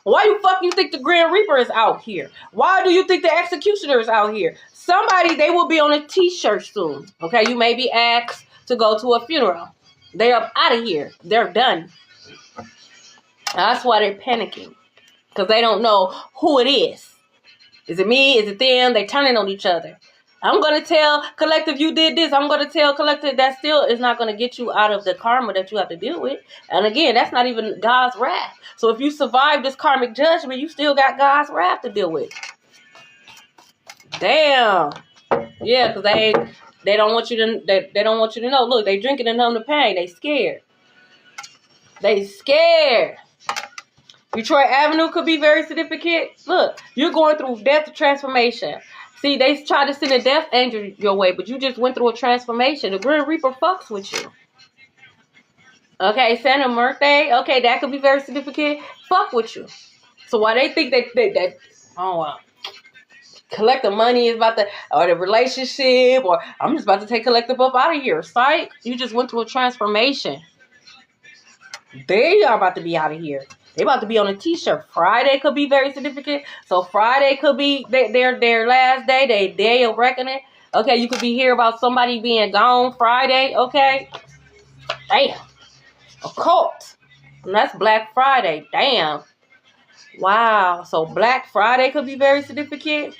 Why you think the Grim Reaper is out here? Why do you think the executioner is out here? They will be on a t-shirt soon. Okay, you may be asked to go to a funeral. They're up out of here. They're done. That's why they're panicking. Because they don't know who it is. Is it me? Is it them? They're turning on each other. I'm going to tell Collective you did this. I'm going to tell Collective that still is not going to get you out of the karma that you have to deal with. And again, that's not even God's wrath. So if you survive this karmic judgment, you still got God's wrath to deal with. Damn. Yeah, because they don't want you to they don't want you to know. Look, they drinking and numb the pain. They scared. They scared. Detroit Avenue could be very significant. Look, you're going through death transformation. See, they tried to send a death angel your way, but you just went through a transformation. The Grim Reaper fucks with you. Okay, Santa Muerte. Okay, that could be very significant. Fuck with you. So why they think that oh wow, collective money is about to, or the relationship, or I'm just about to take collective up out of here. Psych. You just went through a transformation. They are about to be out of here. They about to be on a t-shirt. Friday could be very significant. So Friday could be their last day, their day of reckoning. Okay, you could be here about somebody being gone Friday. Okay. Damn. A cult. And that's Black Friday. Damn. Wow. So Black Friday could be very significant.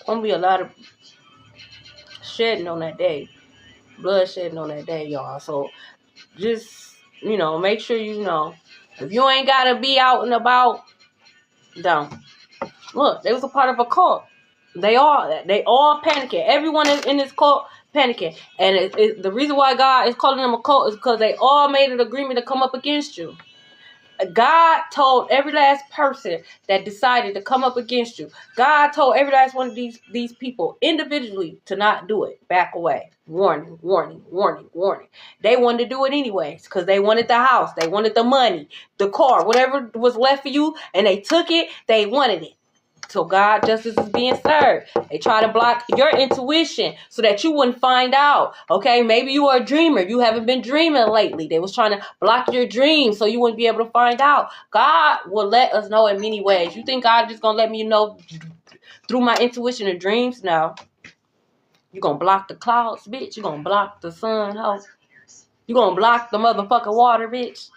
Gonna be a lot of shedding on that day. Blood shedding on that day, y'all. So just, make sure you know. If you ain't gotta be out and about, don't. Look, they was a part of a cult. They all panicking. Everyone in this cult panicking. And the reason why God is calling them a cult is because they all made an agreement to come up against you. God told every last person that decided to come up against you. God told every last one of these people individually to not do it. Back away. Warning, warning, warning, warning. They wanted to do it anyways because they wanted the house. They wanted the money, the car, whatever was left for you, and they took it. They wanted it. So God justice is being served. They try to block your intuition so that you wouldn't find out. Okay, maybe you are a dreamer. You haven't been dreaming lately. They was trying to block your dreams so you wouldn't be able to find out. God will let us know in many ways. You think God just gonna let me know through my intuition and dreams? No. You gonna block the clouds, bitch. You gonna block the sun, ho. You gonna block the motherfucking water, bitch.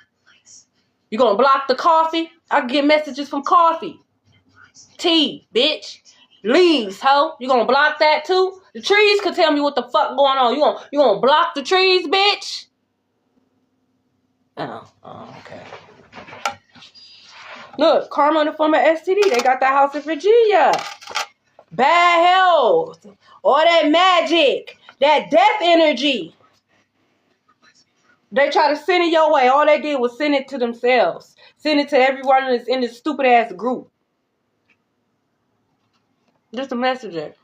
You gonna block the coffee? I get messages from coffee. Tea, bitch. Leaves, ho. You gonna block that too? The trees could tell me what the fuck going on. You gonna block the trees, bitch? Oh, okay. Look, karma in the form of STD. They got that house in Virginia. Bad health. All that magic. That death energy. They try to send it your way. All they did was send it to themselves. Send it to everyone that's in this stupid ass group. Just a messenger.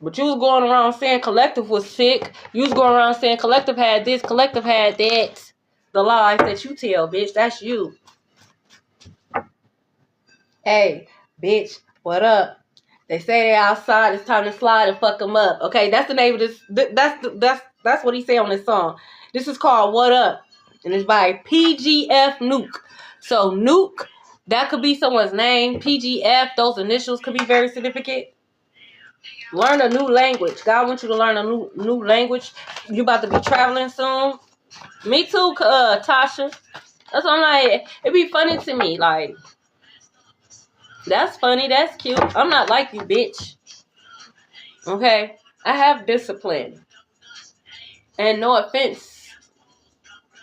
But you was going around saying collective was sick. You was going around saying collective had this, collective had that. The lies that you tell, bitch. That's you. Hey, bitch, what up? They say they outside. It's time to slide and fuck them up. Okay, that's the name of this. That's what he say on this song. This is called What Up, and it's by PGF Nuke. So Nuke, that could be someone's name. PGF, those initials could be very significant. Learn a new language. God wants you to learn a new language. You about to be traveling soon. Me too, Tasha. That's what I'm like. It'd be funny to me. Like, that's funny. That's cute. I'm not like you, bitch. Okay? I have discipline. And no offense,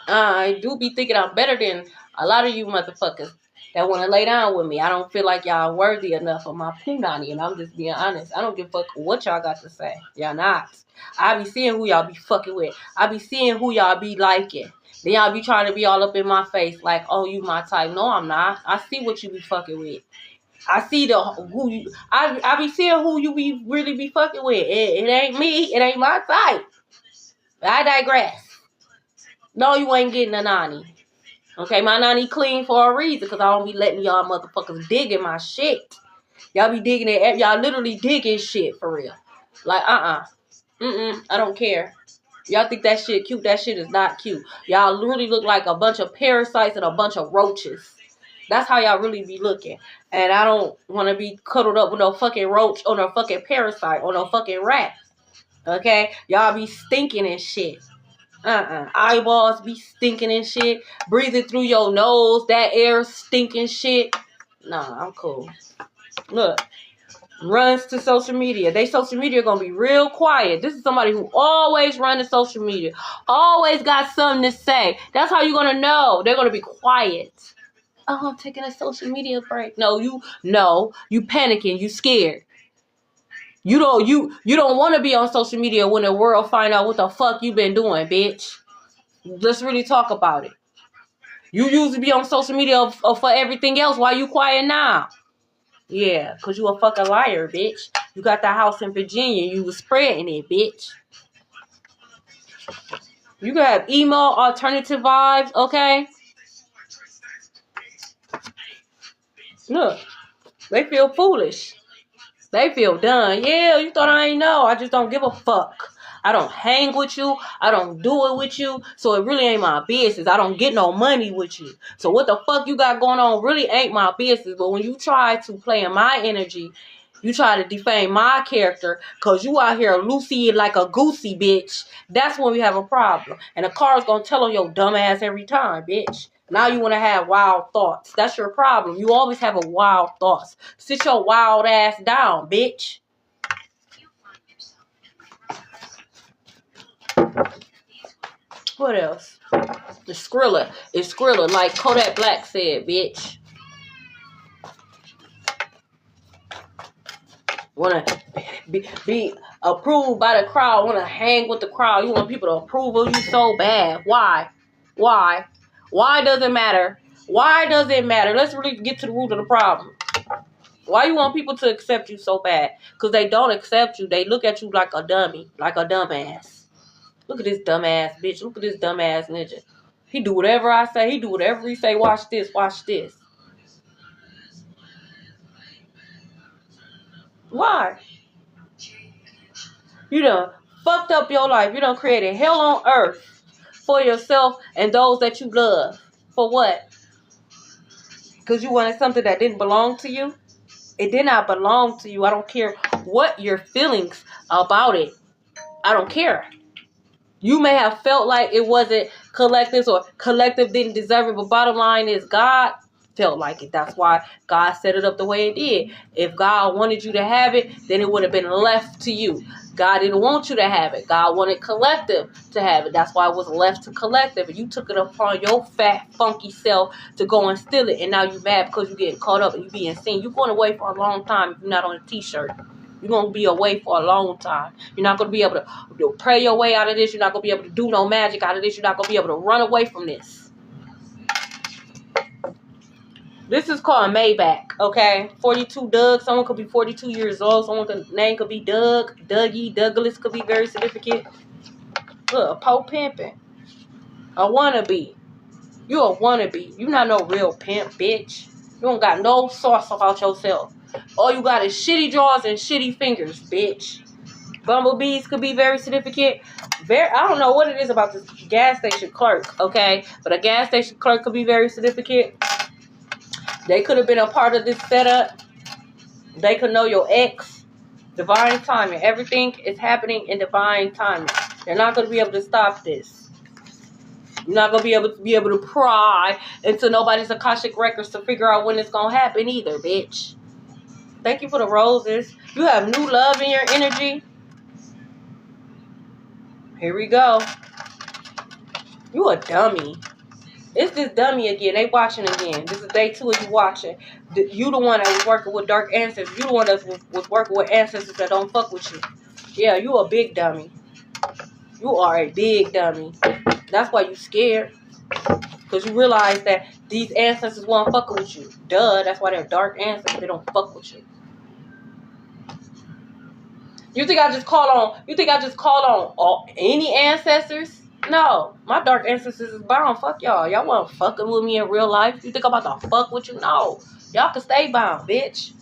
I do be thinking I'm better than a lot of you motherfuckers that want to lay down with me. I don't feel like y'all worthy enough of my punani, and I'm just being honest. I don't give a fuck what y'all got to say. Y'all not. I be seeing who y'all be fucking with. I be seeing who y'all be liking. Then y'all be trying to be all up in my face like, oh, you my type. No, I'm not. I see what you be fucking with. I see I be seeing who you be really be fucking with. It ain't me. It ain't my type. I digress. No, you ain't getting a nanny. Okay, my nanny clean for a reason, because I don't be letting y'all motherfuckers dig in my shit. Y'all be digging it. Y'all literally digging shit for real. Like, I don't care. Y'all think that shit cute. That shit is not cute. Y'all literally look like a bunch of parasites and a bunch of roaches. That's how y'all really be looking. And I don't want to be cuddled up with no fucking roach or no fucking parasite or no fucking rat. Okay? Y'all be stinking and shit. Eyeballs be stinking and shit. Breathing through your nose. That air stinking shit. Nah, I'm cool. Look. Runs to social media. They social media gonna be real quiet. This is somebody who always run to social media. Always got something to say. That's how you gonna know. They're gonna be quiet. oh, I'm taking a social media break. No, you panicking, you scared. You don't want to be on social media when the world find out what the fuck you been doing, bitch. Let's really talk about it. You used to be on social media for everything else. Why you quiet now? Yeah, because you a fucking liar, bitch. You got the house in Virginia. You was spreading it, bitch. You can have emo, alternative vibes, okay? Look, they feel foolish. They feel done. Yeah, you thought I ain't know. I just don't give a fuck. I don't hang with you. I don't do it with you. So it really ain't my business. I don't get no money with you. So what the fuck you got going on really ain't my business. But when you try to play in my energy, you try to defame my character because you out here loosey like a goosey, bitch. That's when we have a problem. And the car's going to tell on your dumb ass every time, bitch. Now you want to have wild thoughts. That's your problem. You always have a wild thoughts. Sit your wild ass down, bitch. What else? It's Skrilla. It's Skrilla. Like Kodak Black said, bitch. Want to be approved by the crowd. Want to hang with the crowd. You want people to approve of you so bad. Why? Why does it matter? Why does it matter? Let's really get to the root of the problem. Why you want people to accept you so bad? Because they don't accept you. They look at you like a dummy. Like a dumbass. Look at this dumbass bitch. Look at this dumbass ninja. He do whatever I say. He do whatever he say. Watch this. Watch this. Why? You done fucked up your life. You done created hell on earth for yourself and those that you love. For what? Because you wanted something that didn't belong to you? It did not belong to you. I don't care what your feelings about it. I don't care. You may have felt like it wasn't collective or collective didn't deserve it, but bottom line is God felt like it. That's why God set it up the way it did. If God wanted you to have it, then it would have been left to you. God didn't want you to have it. God wanted collective to have it. That's why it was left to collective. And you took it upon your fat, funky self to go and steal it. And now you mad because you're getting caught up and you being seen. You're going away for a long time if you're not on a t-shirt. You're going to be away for a long time. You're not going to be able to pray your way out of this. You're not going to be able to do no magic out of this. You're not going to be able to run away from this. This is called Maybach, okay? 42 Doug. Someone could be 42 years old. Someone's name could be Doug. Dougie. Douglas could be very significant. Look, a po pimping. A wannabe. You a wannabe. You not no real pimp, bitch. You don't got no sauce about yourself. All you got is shitty jaws and shitty fingers, bitch. Bumblebees could be very significant. I don't know what it is about this gas station clerk, okay? But a gas station clerk could be very significant. They could have been a part of this setup. They could know your ex. Divine timing. Everything is happening in divine timing. They're not going to be able to stop this. You're not going to be able to pry into nobody's Akashic records to figure out when it's going to happen either, bitch. Thank you for the roses. You have new love in your energy. Here we go. You a dummy. It's this dummy again. They watching again. This is day 2 of you watching. You the one that was working with dark ancestors. You the one that was working with ancestors that don't fuck with you. Yeah, you a big dummy. You are a big dummy. That's why you scared. Because you realize that these ancestors won't fuck with you. Duh, that's why they're dark ancestors. They don't fuck with you. You think I just call on any ancestors? No, my dark ancestors is bound. Fuck y'all. Y'all wasn't fucking with me in real life. You think I'm about to fuck with you? No. Y'all can stay bound, bitch.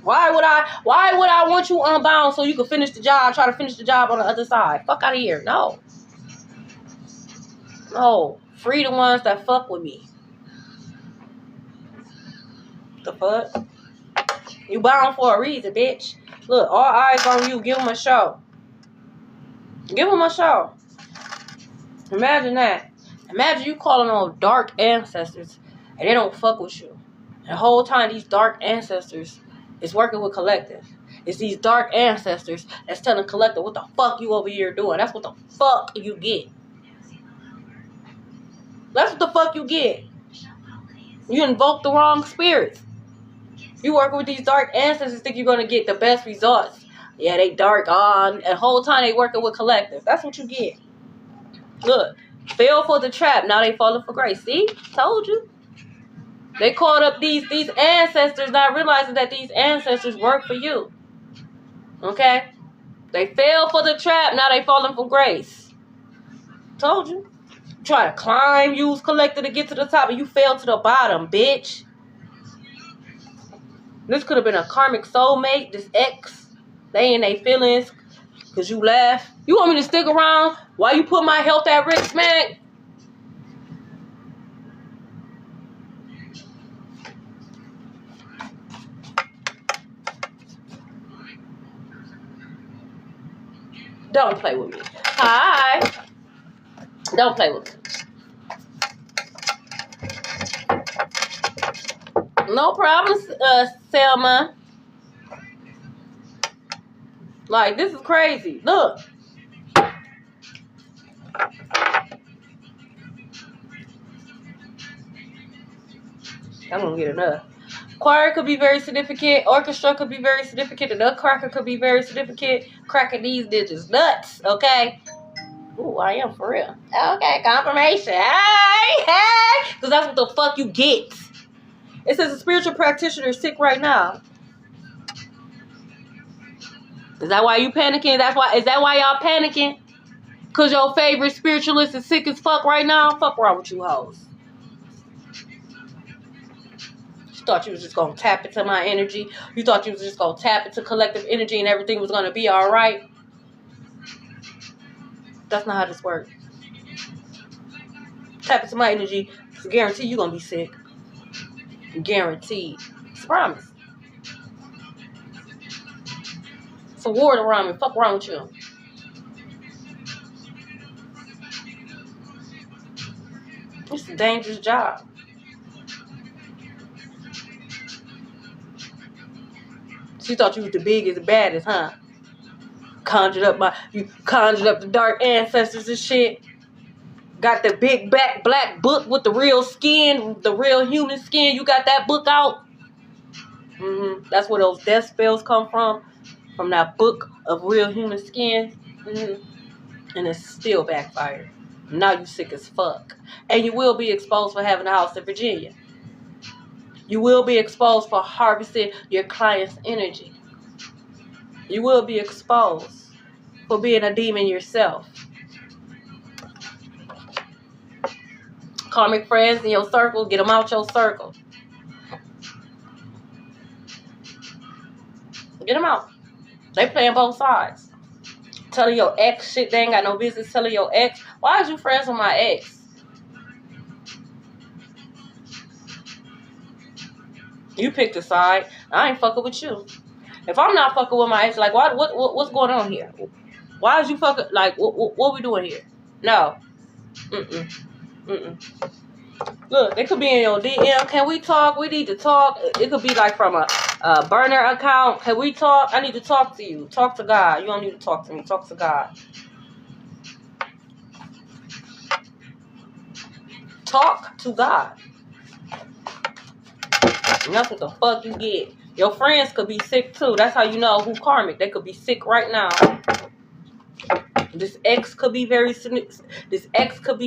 Why would I want you unbound so you can finish the job, try to finish the job on the other side? Fuck out of here. No. No. Free the ones that fuck with me. The fuck? You bound for a reason, bitch. Look, all eyes on you. Give them a show. Give them a show. Imagine that. Imagine you calling on dark ancestors and they don't fuck with you. And the whole time these dark ancestors is working with collective. It's these dark ancestors that's telling collective what the fuck you over here doing. That's what the fuck you get. That's what the fuck you get. You invoke the wrong spirits. You working with these dark ancestors, think you're going to get the best results. Yeah, they dark on. The whole time they working with collective. That's what you get. Look, fell for the trap. Now they falling for grace. See? Told you. They caught up these ancestors, not realizing that these ancestors work for you. Okay? They fell for the trap. Now they falling for grace. Told you. Try to climb, use collective to get to the top, and you fell to the bottom, bitch. This could have been a karmic soulmate, this ex. They in their feelings because you left. You want me to stick around while you put my health at risk, man? Don't play with me. Hi. Don't play with me. No problem, Selma. Like, this is crazy. Look. I'm gonna get enough. Choir could be very significant. Orchestra could be very significant. The nutcracker could be very significant. Cracking these digits nuts, okay? Ooh, I am for real. Okay, confirmation. Hey! Because that's what the fuck you get. It says a spiritual practitioner is sick right now. Is that why you panicking? Is that why y'all panicking? Because your favorite spiritualist is sick as fuck right now? Fuck wrong with you hoes. You thought you was just going to tap into my energy. You thought you was just going to tap into collective energy and everything was going to be all right. That's not how this works. Tap into my energy. It's a guarantee you're going to be sick. Guaranteed. It's a promise. It's a ward around me. Fuck wrong with you. It's a dangerous job. She thought you was the biggest, baddest, huh? You conjured up the dark ancestors and shit. Got the big back black book with the real skin, the real human skin. You got that book out? That's where those death spells come from that book of real human skin. And it's still backfired. Now you sick as fuck. And you will be exposed for having a house in Virginia. You will be exposed for harvesting your client's energy. You will be exposed for being a demon yourself. Karmic friends in your circle, get them out your circle. Get them out. They playing both sides. Telling your ex shit they ain't got no business telling your ex. Why is you friends with my ex? You picked a side. I ain't fucking with you. If I'm not fucking with my ex, like, what's going on here? Why is you fucking, like, what we doing here? No. Look, they could be in your DM. Can we talk? We need to talk. It could be like from a burner account. Can we talk? I need to talk to you. Talk to God. You don't need to talk to me. Talk to God. Talk to God. And that's what the fuck you get. Your friends could be sick too. That's how you know who karmic. They could be sick right now. This ex could be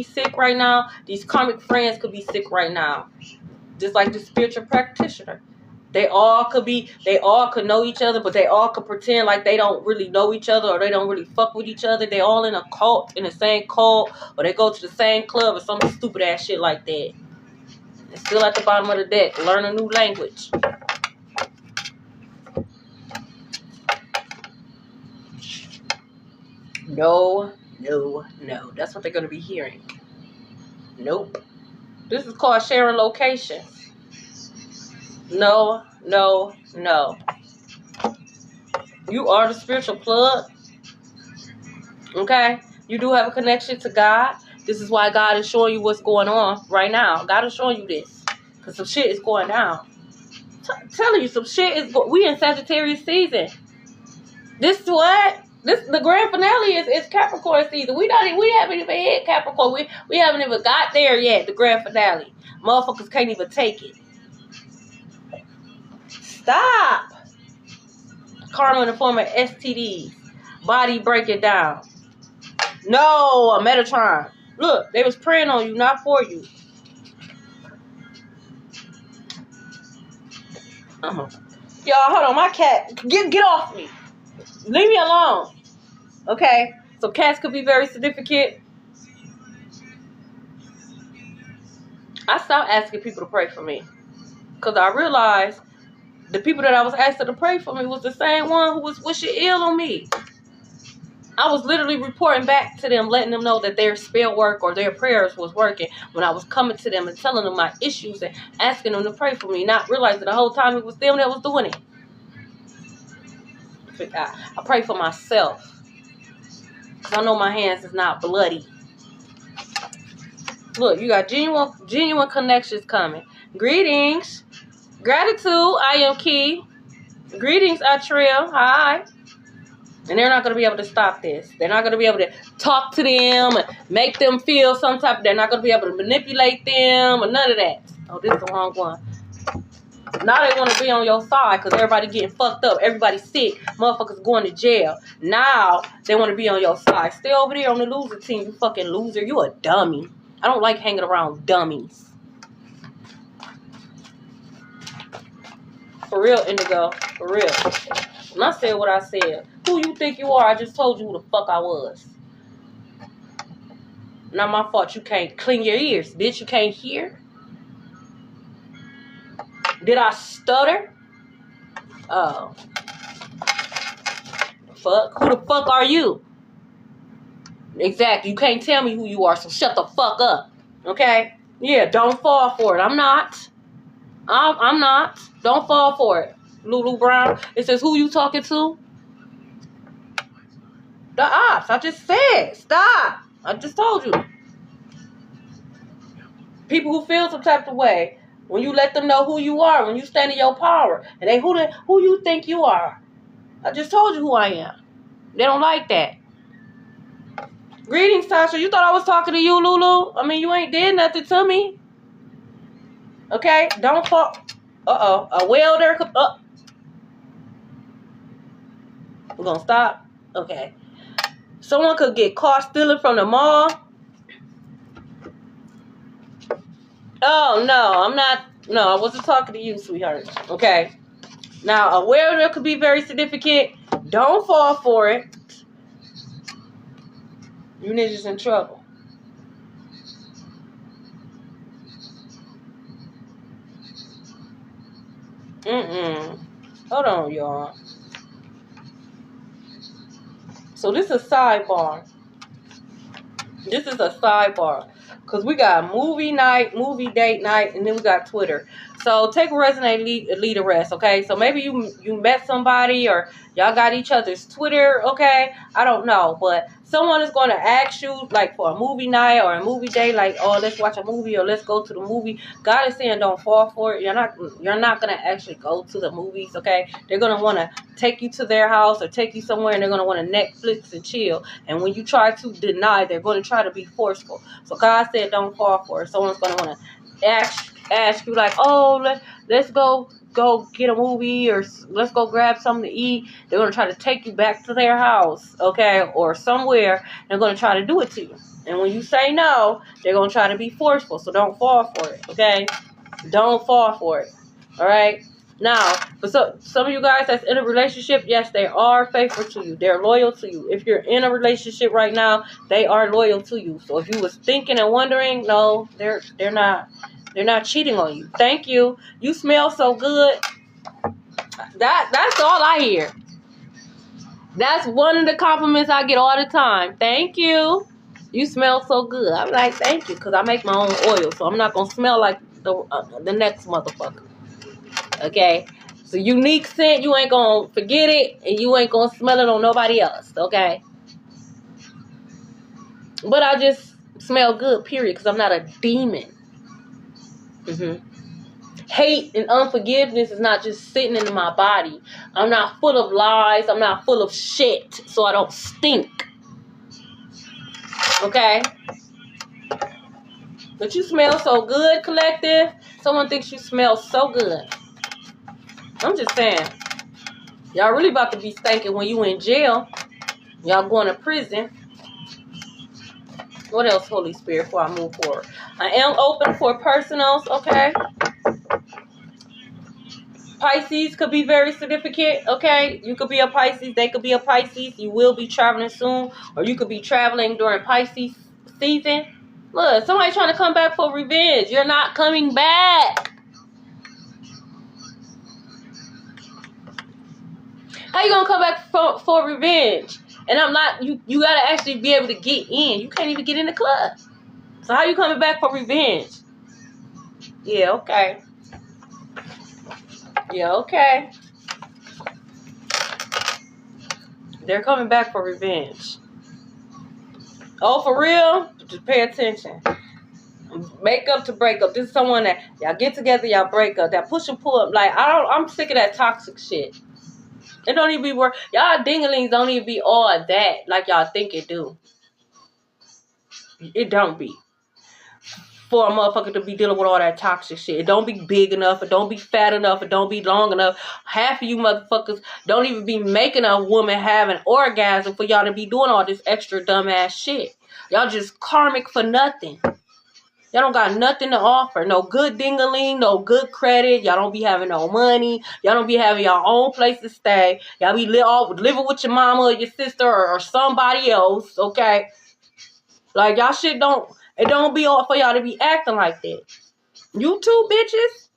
sick right now. These karmic friends could be sick right now. Just like the spiritual practitioner. They all could know each other, but they all could pretend like they don't really know each other or they don't really fuck with each other. They all in a cult, in the same cult, or they go to the same club or some stupid ass shit like that. They're still at the bottom of the deck. Learn a new language. No. That's what they're going to be hearing. Nope. This is called sharing locations. No. You are the spiritual plug. Okay? You do have a connection to God. This is why God is showing you what's going on right now. God is showing you this. Because some shit is going down. Telling you some shit is... We in Sagittarius season. This what? The grand finale is Capricorn season. We haven't even hit Capricorn. We haven't even got there yet. The grand finale. Motherfuckers can't even take it. Stop. Karma in the form of STDs. Body breaking down. No, a Metatron. Look, they was praying on you, not for you. Y'all, hold on. My cat. Get off me. Leave me alone. Okay? So cats could be very significant. I stopped asking people to pray for me. Because I realized the people that I was asking to pray for me was the same one who was wishing ill on me. I was literally reporting back to them, letting them know that their spell work or their prayers was working when I was coming to them and telling them my issues and asking them to pray for me, not realizing the whole time it was them that was doing it. I pray for myself because I know my hands is not bloody. Look, you got genuine connections coming. Greetings. Gratitude, I am Key. Greetings, Atriel. Hi. And they're not going to be able to stop this. They're not going to be able to talk to them and make them feel some type. They're not going to be able to manipulate them or none of that. Oh, this is the wrong one. Now they want to be on your side because everybody getting fucked up. Everybody sick. Motherfuckers going to jail. Now they want to be on your side. Stay over there on the loser team, you fucking loser. You a dummy. I don't like hanging around dummies. For real, Indigo. For real. And I said what I said. Who you think you are? I just told you who the fuck I was. Not my fault you can't clean your ears. Bitch, you can't hear? Did I stutter? Oh. Fuck. Who the fuck are you? Exactly. You can't tell me who you are, so shut the fuck up. Okay? Yeah, don't fall for it. I'm not. I'm not. Don't fall for it. Lulu Brown. It says, who you talking to? The ops. I just said. Stop. I just told you. People who feel some type of way, when you let them know who you are, when you stand in your power, and they who you think you are. I just told you who I am. They don't like that. Greetings, Tasha. You thought I was talking to you, Lulu? I mean, you ain't did nothing to me. Okay? Don't fall. Uh-oh. A welder. We're gonna stop? Okay. Someone could get caught stealing from the mall. Oh, no. I'm not. No, I wasn't talking to you, sweetheart. Okay. Now, a welder could be very significant. Don't fall for it. You niggas in trouble. Hold on, y'all. So this is a sidebar. This is a sidebar. Because we got movie night, movie date night, and then we got Twitter. So take a resonate, lead a rest, okay? So maybe you met somebody or y'all got each other's Twitter, okay? I don't know. But someone is going to ask you, like, for a movie night or a movie day, like, oh, let's watch a movie or let's go to the movie. God is saying don't fall for it. You're not going to actually go to the movies, okay? They're going to want to take you to their house or take you somewhere, and they're going to want to Netflix and chill. And when you try to deny, they're going to try to be forceful. So God said don't fall for it. Someone's going to want to ask you, like, oh, let's go get a movie or let's go grab something to eat. They're going to try to take you back to their house, okay, or somewhere. They're going to try to do it to you. And when you say no, they're going to try to be forceful. So don't fall for it, okay? Don't fall for it, all right? Now, for some of you guys that's in a relationship, yes, they are faithful to you. They're loyal to you. If you're in a relationship right now, they are loyal to you. So if you was thinking and wondering, no, they're not. They're not cheating on you. Thank you. You smell so good. That's all I hear. That's one of the compliments I get all the time. Thank you. You smell so good. I'm like, thank you, because I make my own oil, so I'm not gonna smell like the next motherfucker. Okay, it's a unique scent. You ain't gonna forget it, and you ain't gonna smell it on nobody else. Okay, but I just smell good, period, because I'm not a demon. Hate and unforgiveness is not just sitting in my body. I'm not full of lies. I'm not full of shit, so I don't stink. Okay? But you smell so good, collective. Someone thinks you smell so good. I'm just saying. Y'all really about to be stinking when you in jail. Y'all going to prison. What else, Holy Spirit, before I move forward? I am open for personals, okay? Pisces could be very significant, okay? You could be a Pisces. They could be a Pisces. You will be traveling soon. Or you could be traveling during Pisces season. Look, somebody trying to come back for revenge. You're not coming back. How you going to come back for revenge? And I'm not, you got to actually be able to get in. You can't even get in the club. So how you coming back for revenge? Yeah, okay. Yeah, okay. They're coming back for revenge. Oh, for real? Just pay attention. Make up to break up. This is someone that y'all get together, y'all break up. That push and pull up. Like, I'm sick of that toxic shit. It don't even be work. Y'all dinglings don't even be all that like y'all think it do. It don't be. For a motherfucker to be dealing with all that toxic shit. It don't be big enough. It don't be fat enough. It don't be long enough. Half of you motherfuckers don't even be making a woman have an orgasm for y'all to be doing all this extra dumbass shit. Y'all just karmic for nothing. Y'all don't got nothing to offer. No good ding-a-ling, no good credit. Y'all don't be having no money. Y'all don't be having your own place to stay. Y'all be living with your mama or your sister or somebody else, okay? Like, y'all shit it don't be all for y'all to be acting like that. You too, bitches.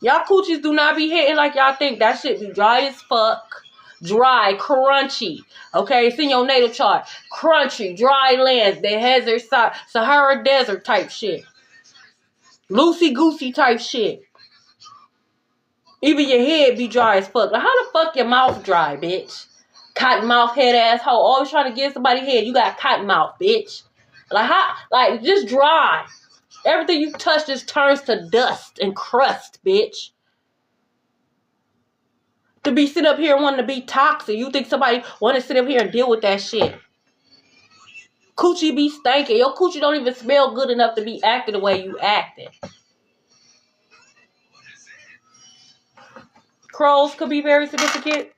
Y'all coochies do not be hitting like y'all think. That shit be dry as fuck. Dry, crunchy. Okay, it's in your natal chart. Crunchy, dry lands, desert, Sahara Desert type shit. Loosey-goosey type shit. Even your head be dry as fuck. Like, how the fuck your mouth dry, bitch? Cotton mouth head asshole. Always trying to get somebody's head. You got cotton mouth, bitch. Like, how? Like, just dry. Everything you touch just turns to dust and crust, bitch. To be sitting up here wanting to be toxic. You think somebody want to sit up here and deal with that shit. Coochie be stinking. Your coochie don't even smell good enough to be acting the way you acting. Crows could be very significant.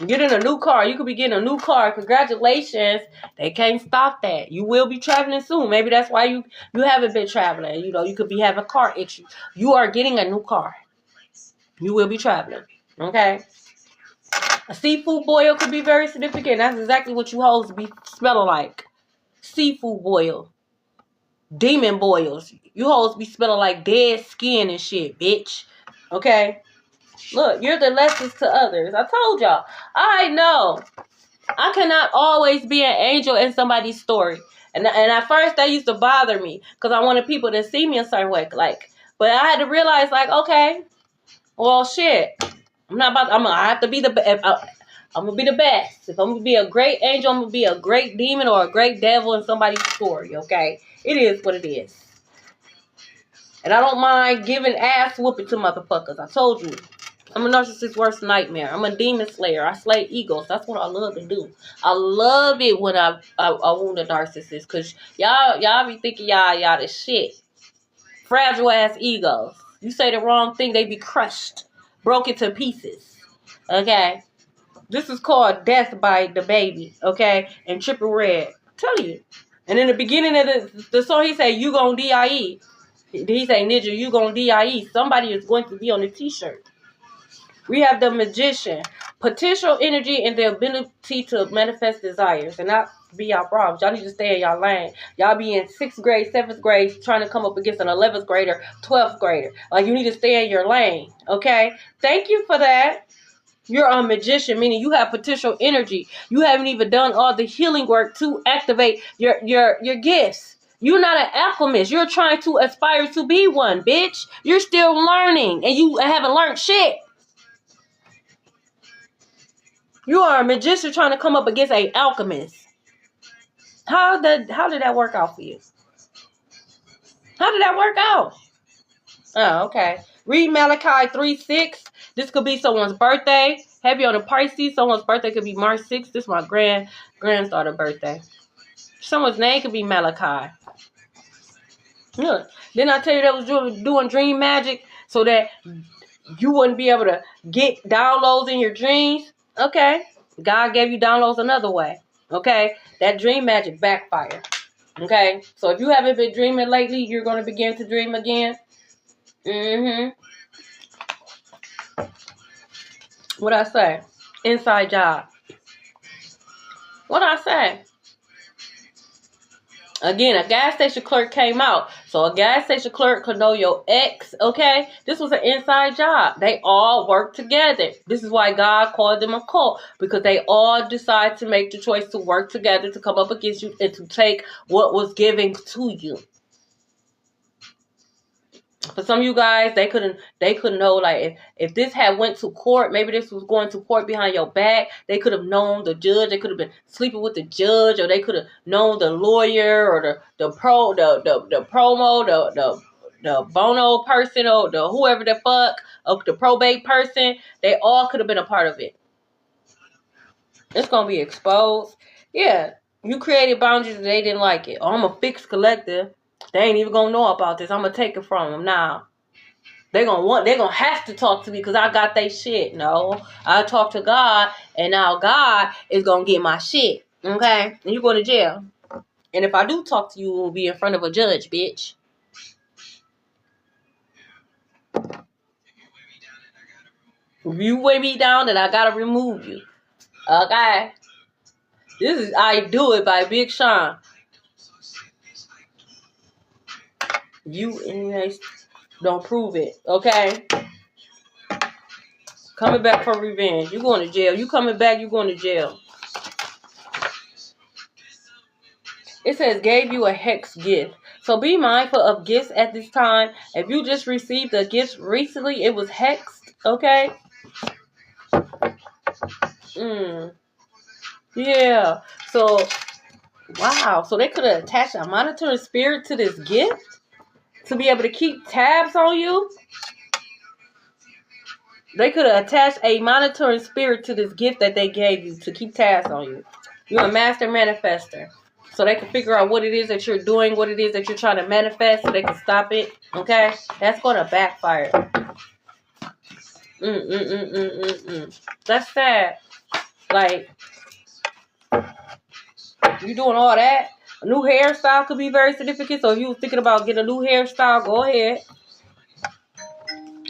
Getting a new car. You could be getting a new car. Congratulations. They can't stop that. You will be traveling soon. Maybe that's why you haven't been traveling. You know, you could be having car issues. You are getting a new car. You will be traveling. Okay? A seafood boil could be very significant. That's exactly what you hoes be smelling like. Seafood boil. Demon boils. You hoes be smelling like dead skin and shit, bitch. Okay? Look, you're the lessons to others. I told y'all. I know. I cannot always be an angel in somebody's story. And at first that used to bother me. Because I wanted people to see me a certain way. Like, but I had to realize, like, okay. Well, shit. I'm gonna have to be I'm gonna be the best. If I'm gonna be a great angel, I'm gonna be a great demon or a great devil in somebody's story, okay? It is what it is. And I don't mind giving ass whooping to motherfuckers. I told you. I'm a narcissist's worst nightmare. I'm a demon slayer. I slay egos. That's what I love to do. I love it when I wound a narcissist. Because y'all be thinking y'all the shit. Fragile ass egos. You say the wrong thing, they be crushed. Broken to pieces. Okay? This is called Death by the Baby. Okay? And Triple Red. Tell you. And in the beginning of the song, he say, you gon' D.I.E. He say, Ninja, you gon' D.I.E. Somebody is going to be on the t-shirt. We have the Magician. Potential energy and the ability to manifest desires. And not be y'all problems. Y'all need to stay in y'all lane. Y'all be in 6th grade, 7th grade, trying to come up against an 11th grader, 12th grader. Like, you need to stay in your lane. Okay? Thank you for that. You're a magician, meaning you have potential energy. You haven't even done all the healing work to activate your gifts. You're not an alchemist. You're trying to aspire to be one, bitch. You're still learning, and you haven't learned shit. You are a magician trying to come up against an alchemist. How did that work out for you? How did that work out? Oh, okay. Read Malachi 3:6. This could be someone's birthday. Heavy on the Pisces. Someone's birthday could be March 6th. This is my granddaughter's birthday. Someone's name could be Malachi. Look, didn't I tell you that was doing dream magic so that you wouldn't be able to get downloads in your dreams? Okay. God gave you downloads another way. Okay. That dream magic backfire. Okay. So if you haven't been dreaming lately, you're going to begin to dream again. What I say? Inside job. What I say? Again, a gas station clerk came out. So a gas station clerk could know your ex, okay? This was an inside job. They all worked together. This is why God called them a cult. Because they all decided to make the choice to work together, to come up against you, and to take what was given to you. For some of you guys, they couldn't know, like, if this had went to court, maybe this was going to court behind your back, they could have known the judge, they could have been sleeping with the judge, or they could have known the lawyer, or the bono person, or the whoever the fuck, or the probate person. They all could have been a part of it. It's gonna be exposed. Yeah, you created boundaries and they didn't like it. Oh, I'm a fixed collector. They ain't even gonna know about this. I'm gonna take it from them now. They're gonna have to talk to me because I got they shit. No, I talk to God, and now God is gonna get my shit. Okay, and you going to jail. And if I do talk to you, we'll be in front of a judge, bitch. If you weigh me down, then I gotta remove you. Okay. This is I Do It by Big Sean. You anyways don't prove it, okay? Coming back for revenge. You going to jail. You coming back, you going to jail. It says gave you a hex gift. So be mindful of gifts at this time. If you just received a gift recently, it was hexed, okay? Yeah. So, wow. So they could have attached a monitoring spirit to this gift to be able to keep tabs on you. They could have attached a monitoring spirit to this gift that they gave you to keep tabs on you. You're a master manifester. So they can figure out what it is that you're doing, what it is that you're trying to manifest, so they can stop it. Okay? That's going to backfire. That's sad. Like, you doing all that. A new hairstyle could be very significant. So if you were thinking about getting a new hairstyle, go ahead.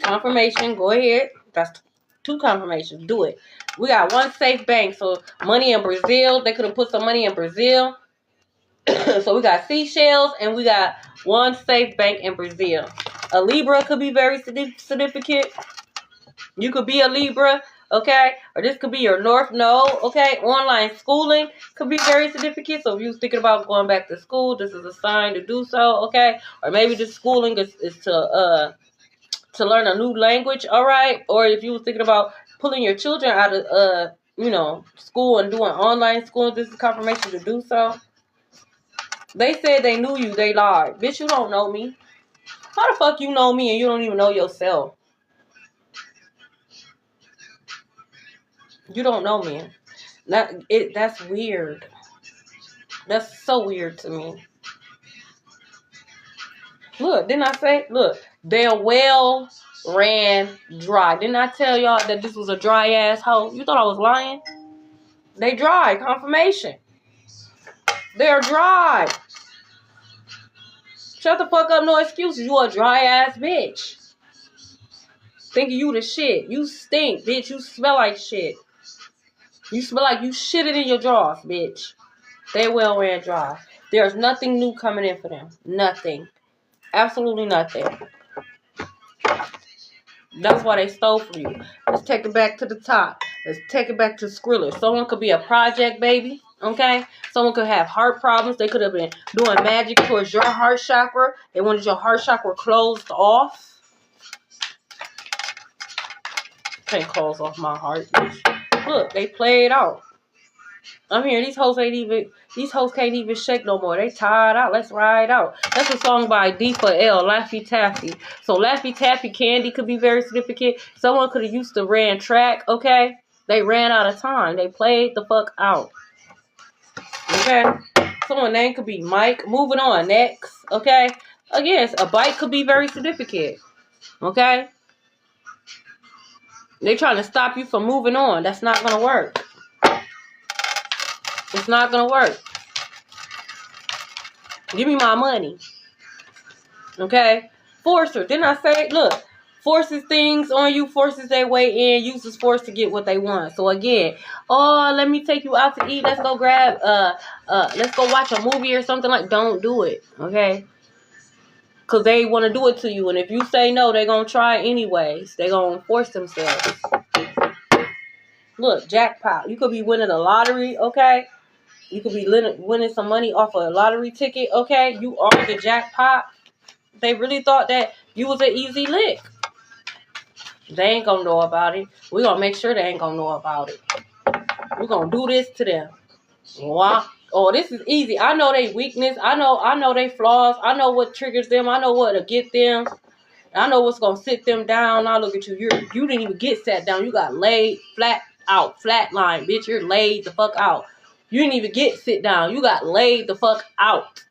Confirmation, go ahead. That's 2 confirmations. Do it. We got 1 safe bank. So money in Brazil. They could have put some money in Brazil. So we got seashells and we got 1 safe bank in Brazil. A Libra could be very significant. You could be a Libra, okay? Or this could be your North Node, okay? Online schooling could be very significant. So if you're thinking about going back to school, this is a sign to do so, okay? Or maybe the schooling is to learn a new language, all right? Or if you were thinking about pulling your children out of school and doing online school, this is confirmation to do so. They said they knew you, they lied. Bitch, you don't know me. How the fuck you know me and you don't even know yourself? You don't know me. That's weird. That's so weird to me. Look, didn't I say? Look, their well ran dry. Didn't I tell y'all that this was a dry ass hoe? You thought I was lying? They dry. Confirmation. They're dry. Shut the fuck up, no excuses. You a dry ass bitch. Thinking you the shit. You stink, bitch. You smell like shit. You smell like you shitted in your drawers, bitch. They well ran dry. There's nothing new coming in for them. Nothing. Absolutely nothing. That's why they stole from you. Let's take it back to the top. Let's take it back to Skrilla. Someone could be a project baby. Okay? Someone could have heart problems. They could have been doing magic towards your heart chakra. They wanted your heart chakra closed off. Can't close off my heart. Look, they play it out. I'm here. These hoes ain't even These hoes can't even shake no more. They tired out. Let's ride out. That's a song by D for L, Laffy Taffy. So Laffy Taffy Candy could be very significant. Someone could have used to ran track, okay? They ran out of time. They played the fuck out. Okay? Someone's name could be Mike. Moving on. Next. Okay? Again, a bike could be very significant. Okay? They trying to stop you from moving on. That's not going to work. It's not going to work. Give me my money. Okay? Forcer. Didn't I say, look, forces things on you, forces their way in, uses force to get what they want. So again, oh, let me take you out to eat. Let's go grab, let's go watch a movie or something like, don't do it. Okay? Because they want to do it to you. And if you say no, they're going to try anyways. They're going to force themselves. Look, jackpot. You could be winning a lottery, okay? You could be winning some money off a lottery ticket, okay? You are the jackpot. They really thought that you was an easy lick. They ain't going to know about it. We're going to make sure they ain't going to know about it. We're going to do this to them. Wow. Oh, this is easy. I know they weakness. I know they flaws. I know what triggers them. I know what to get them. I know what's going to sit them down. I look at you. You didn't even get sat down. You got laid flat out. Flat line, bitch. You're laid the fuck out. You didn't even get sit down. You got laid the fuck out.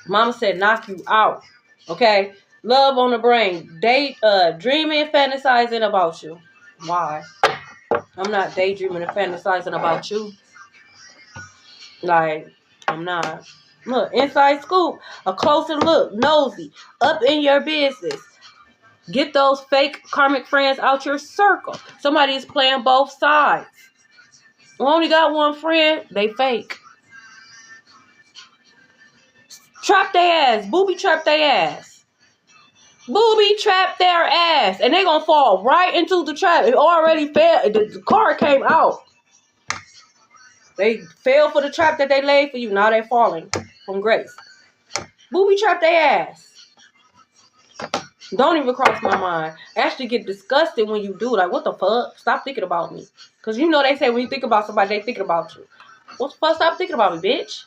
Mama said knock you out. Okay? Love on the brain. Dreaming, fantasizing about you. Why? I'm not daydreaming and fantasizing about you. Like, I'm not. Look, inside scoop. A closer look. Nosy. Up in your business. Get those fake karmic friends out your circle. Somebody's playing both sides. We only got one friend. They fake. Trap their ass. Booby trap their ass. Booby trap their ass. And they gonna fall right into the trap. It already fell. The card came out. They fell for the trap that they laid for you. Now they're falling from grace. Booby trap their ass. Don't even cross my mind. I actually get disgusted when you do. Like, what the fuck? Stop thinking about me. Because you know they say when you think about somebody, they thinking about you. What the fuck? Stop thinking about me, bitch.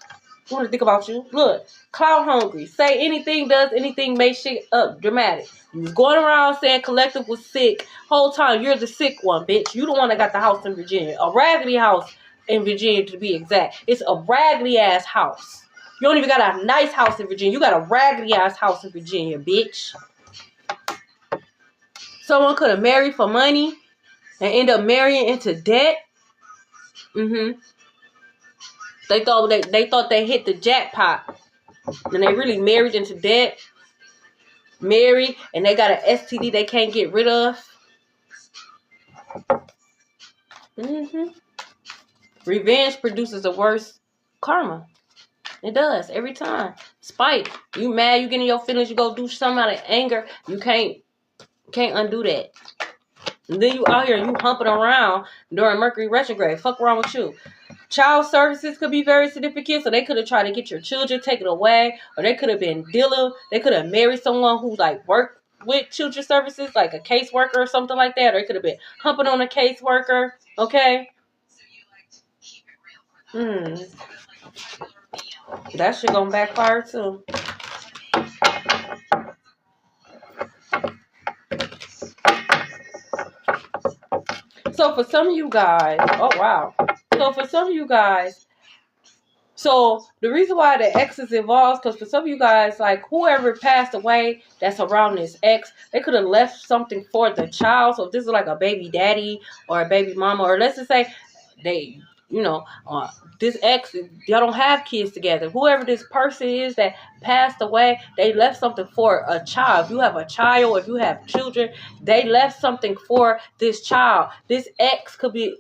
I want to think about you. Look, cloud hungry. Say anything, does anything, make shit up. Dramatic. You was going around saying Collective was sick. Whole time, you're the sick one, bitch. You the one that got the house in Virginia. A raggedy house in Virginia, to be exact. It's a raggedy ass house. You don't even got a nice house in Virginia. You got a raggedy ass house in Virginia, bitch. Someone could have married for money and end up marrying into debt. They thought they hit the jackpot. And they really married into debt. Married and they got an STD they can't get rid of. Revenge produces the worst karma. It does every time. Spite. You mad, you getting your feelings, you go do something out of anger. You can't undo that. And then you out here, you humping around during Mercury retrograde. Fuck wrong with you. Child services could be very significant. So they could have tried to get your children taken away. Or they could have been dealing. They could have married someone who like worked with children's services. Like a caseworker or something like that. Or they could have been humping on a caseworker. Okay? That shit gonna backfire too. So for some of you guys, oh wow. So for some of you guys, so the reason why the X is involved, because for some of you guys, like whoever passed away that's around this X, they could have left something for the child. So if this is like a baby daddy or a baby mama, or let's just say they, this ex, y'all don't have kids together. Whoever this person is that passed away, they left something for a child. If you have a child, if you have children, they left something for this child. This ex could be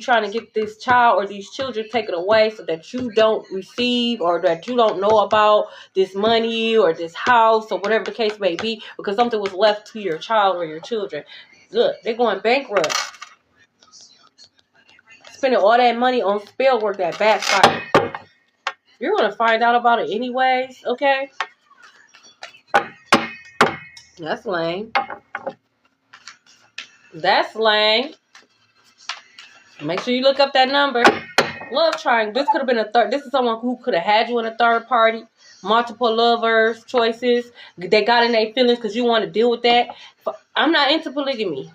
trying to get this child or these children taken away so that you don't receive or that you don't know about this money or this house or whatever the case may be, because something was left to your child or your children. Look, they're going bankrupt. Spending all that money on spell work that backfire. You're going to find out about it anyways, okay? That's lame. That's lame. Make sure you look up that number. Love triangle. This could have been a third. This is someone who could have had you in a third party. Multiple lovers, choices. They got in their feelings because you want to deal with that. I'm not into polygamy.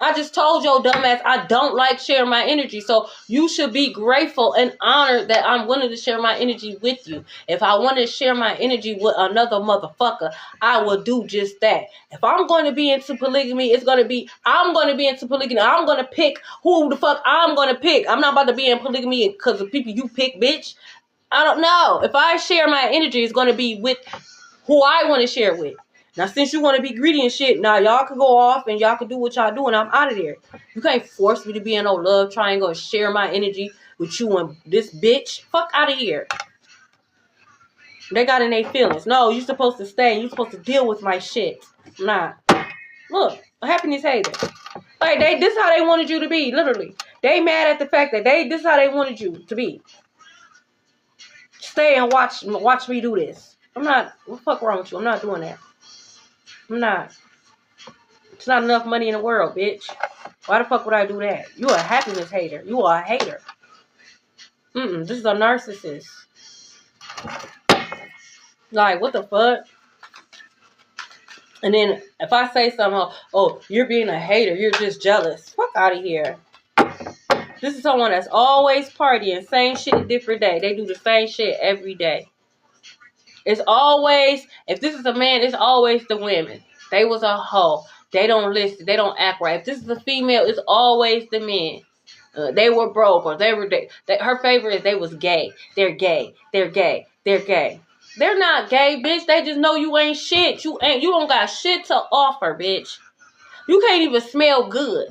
I just told your dumbass I don't like sharing my energy. So you should be grateful and honored that I'm willing to share my energy with you. If I want to share my energy with another motherfucker, I will do just that. If I'm going to be into polygamy, I'm going to be into polygamy. I'm going to pick who the fuck I'm going to pick. I'm not about to be in polygamy because of people you pick, bitch. I don't know. If I share my energy, it's going to be with who I want to share with. Now, since you want to be greedy and shit, now y'all can go off and y'all can do what y'all do and I'm out of there. You can't force me to be in no love triangle and share my energy with you and this bitch. Fuck out of here. They got in their feelings. No, you're supposed to stay. You're supposed to deal with my shit. Nah. Look, a happiness hater. Like, this is how they wanted you to be, literally. They mad at the fact that this is how they wanted you to be. Stay and watch me do this. I'm not, what the fuck wrong with you? I'm not doing that. I'm not. It's not enough money in the world, bitch. Why the fuck would I do that? You a happiness hater. You are a hater. This is a narcissist. Like, what the fuck? And then if I say something, oh, you're being a hater. You're just jealous. Fuck out of here. This is someone that's always partying. Same shit, different day. They do the same shit every day. It's always, if this is a man, it's always the women. They was a hoe. They don't listen. They don't act right. If this is a female, it's always the men. They were broke or her favorite is they was gay. They're gay. They're gay. They're gay. They're not gay, bitch. They just know you ain't shit. You don't got shit to offer, bitch. You can't even smell good.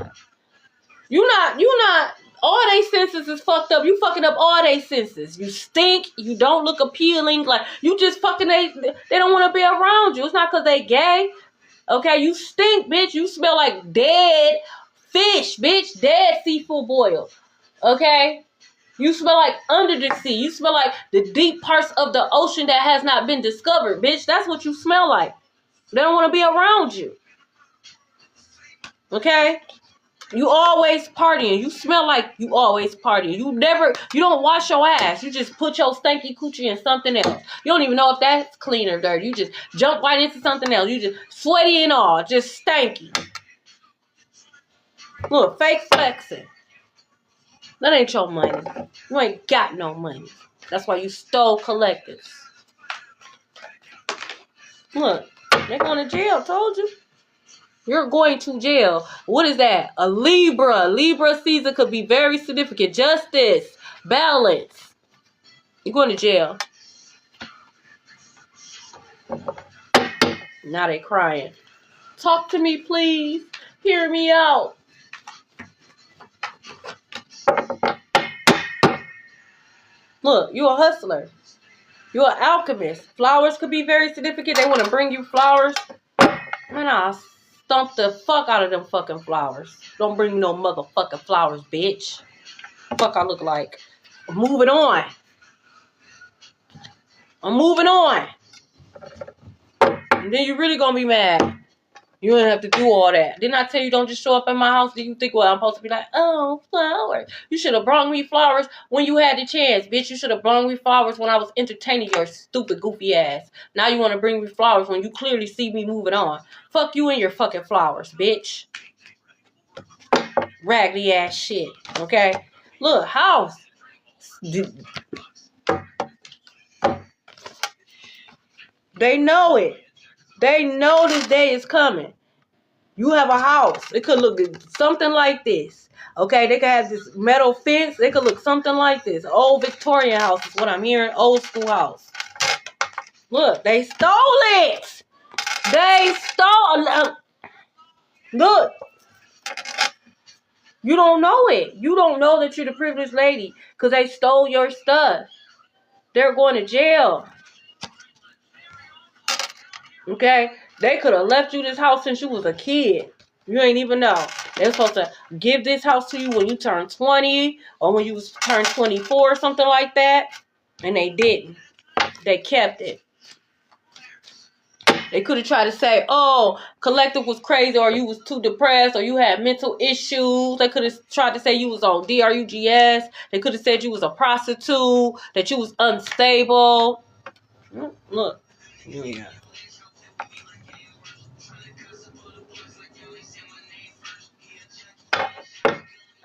You not. All they senses is fucked up. You fucking up all they senses. You stink. You don't look appealing. Like, you just fucking, they don't want to be around you. It's not because they gay. Okay, you stink, bitch. You smell like dead fish, bitch. Dead seafood boil. Okay? You smell like under the sea. You smell like the deep parts of the ocean that has not been discovered, bitch. That's what you smell like. They don't want to be around you. Okay? You always partying. You smell like you always partying. You don't wash your ass. You just put your stanky coochie in something else. You don't even know if that's clean or dirty. You just jump right into something else. You just sweaty and all. Just stanky. Look, fake flexing. That ain't your money. You ain't got no money. That's why you stole collectives. Look, they're going to jail. Told you. You're going to jail. What is that? A Libra. Libra season could be very significant. Justice. Balance. You're going to jail. Now they crying. Talk to me, please. Hear me out. Look, you're a hustler. You're an alchemist. Flowers could be very significant. They want to bring you flowers. Man, I'll stomp the fuck out of them fucking flowers. Don't bring me no motherfucking flowers, bitch. Fuck I look like. I'm moving on. And then you're really gonna be mad. You don't have to do all that. Didn't I tell you don't just show up at my house? Do you think, well, I'm supposed to be like, oh, flowers? You should have brought me flowers when you had the chance, bitch. You should have brought me flowers when I was entertaining your stupid, goofy ass. Now you want to bring me flowers when you clearly see me moving on. Fuck you and your fucking flowers, bitch. Raggedy ass shit, okay? Look, house. They know it. They know this day is coming. You have a house. It could look something like this. Okay, they could have this metal fence. It could look something like this. Old Victorian house is what I'm hearing. Old school house. Look, they stole it. They stole. Look. You don't know it. You don't know that you're the privileged lady because they stole your stuff. They're going to jail. Okay? They could have left you this house since you was a kid. You ain't even know. They're supposed to give this house to you when you turn 20 or when you turn 24 or something like that. And they didn't. They kept it. They could have tried to say, oh, collective was crazy, or you was too depressed, or you had mental issues. They could have tried to say you was on DRUGS. They could have said you was a prostitute, that you was unstable. Look. Yeah.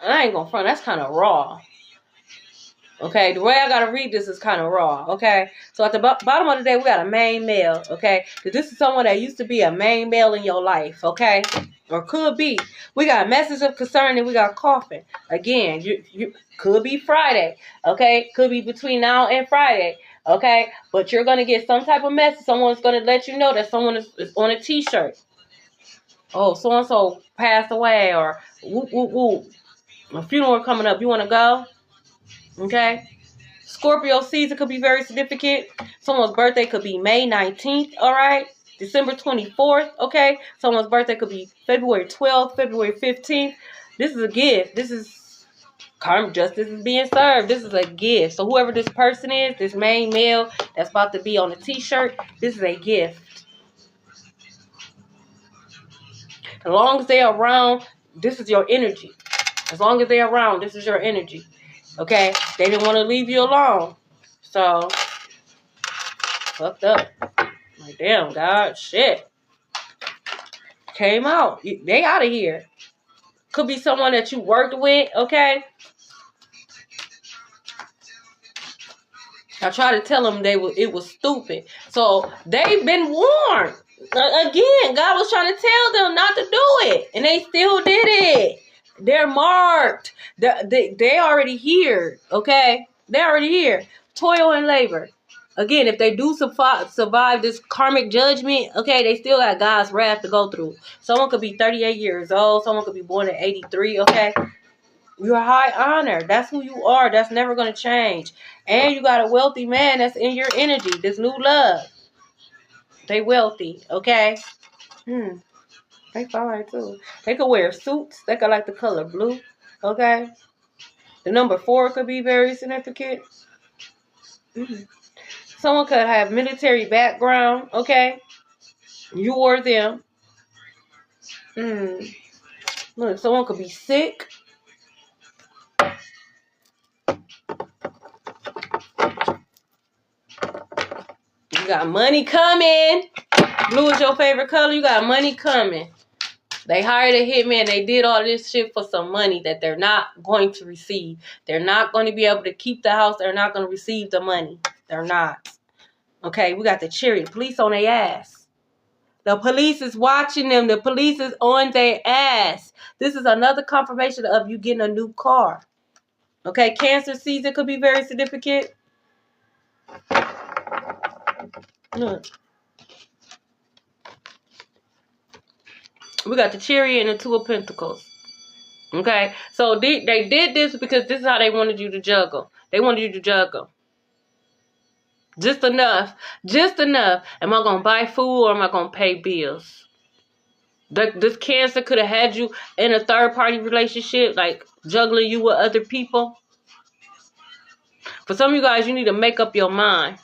I ain't gonna front. That's kind of raw. Okay, the way I gotta read this is kind of raw. Okay, so at the bottom of the day, we got a main male. Okay, because this is someone that used to be a main male in your life. Okay, or could be. We got message of concern and we got coughing. Again, you could be Friday. Okay, could be between now and Friday. Okay, but you're gonna get some type of message. Someone's gonna let you know that someone is on a T-shirt. Oh, so and so passed away, or whoop whoop whoop. A funeral coming up. You want to go? Okay. Scorpio season could be very significant. Someone's birthday could be May 19th. All right. December 24th. Okay. Someone's birthday could be February 12th, February 15th. This is a gift. This is karmic justice is being served. This is a gift. So whoever this person is, this main male that's about to be on a T-shirt, this is a gift. As long as they're around, this is your energy. As long as they're around, this is your energy. Okay? They didn't want to leave you alone. So, fucked up. Like, damn, God, shit. Came out. They out of here. Could be someone that you worked with, okay? I tried to tell them it was stupid. So, they've been warned. Again, God was trying to tell them not to do it. And they still did it. They're marked. They already here, okay? They're already here. Toil and labor. Again, if they do survive this karmic judgment, okay, they still got God's wrath to go through. Someone could be 38 years old. Someone could be born at 83, okay? You're high honor. That's who you are. That's never going to change. And you got a wealthy man that's in your energy. This new love. They wealthy, okay? They fine too. They could wear suits. They could like the color blue. Okay. The number 4 could be very significant. Someone could have military background. Okay. You or them. Look, someone could be sick. You got money coming. Blue is your favorite color. You got money coming. They hired a hitman. They did all this shit for some money that they're not going to receive. They're not going to be able to keep the house. They're not going to receive the money. They're not. Okay, we got the chariot. Police on their ass. The police is watching them. The police is on their ass. This is another confirmation of you getting a new car. Okay, Cancer season could be very significant. Look. We got the chariot and the 2 of Pentacles. Okay, so they did this because this is how they wanted you to juggle. They wanted you to juggle. Just enough. Just enough. Am I going to buy food or am I going to pay bills? This Cancer could have had you in a third-party relationship, like juggling you with other people. For some of you guys, you need to make up your mind.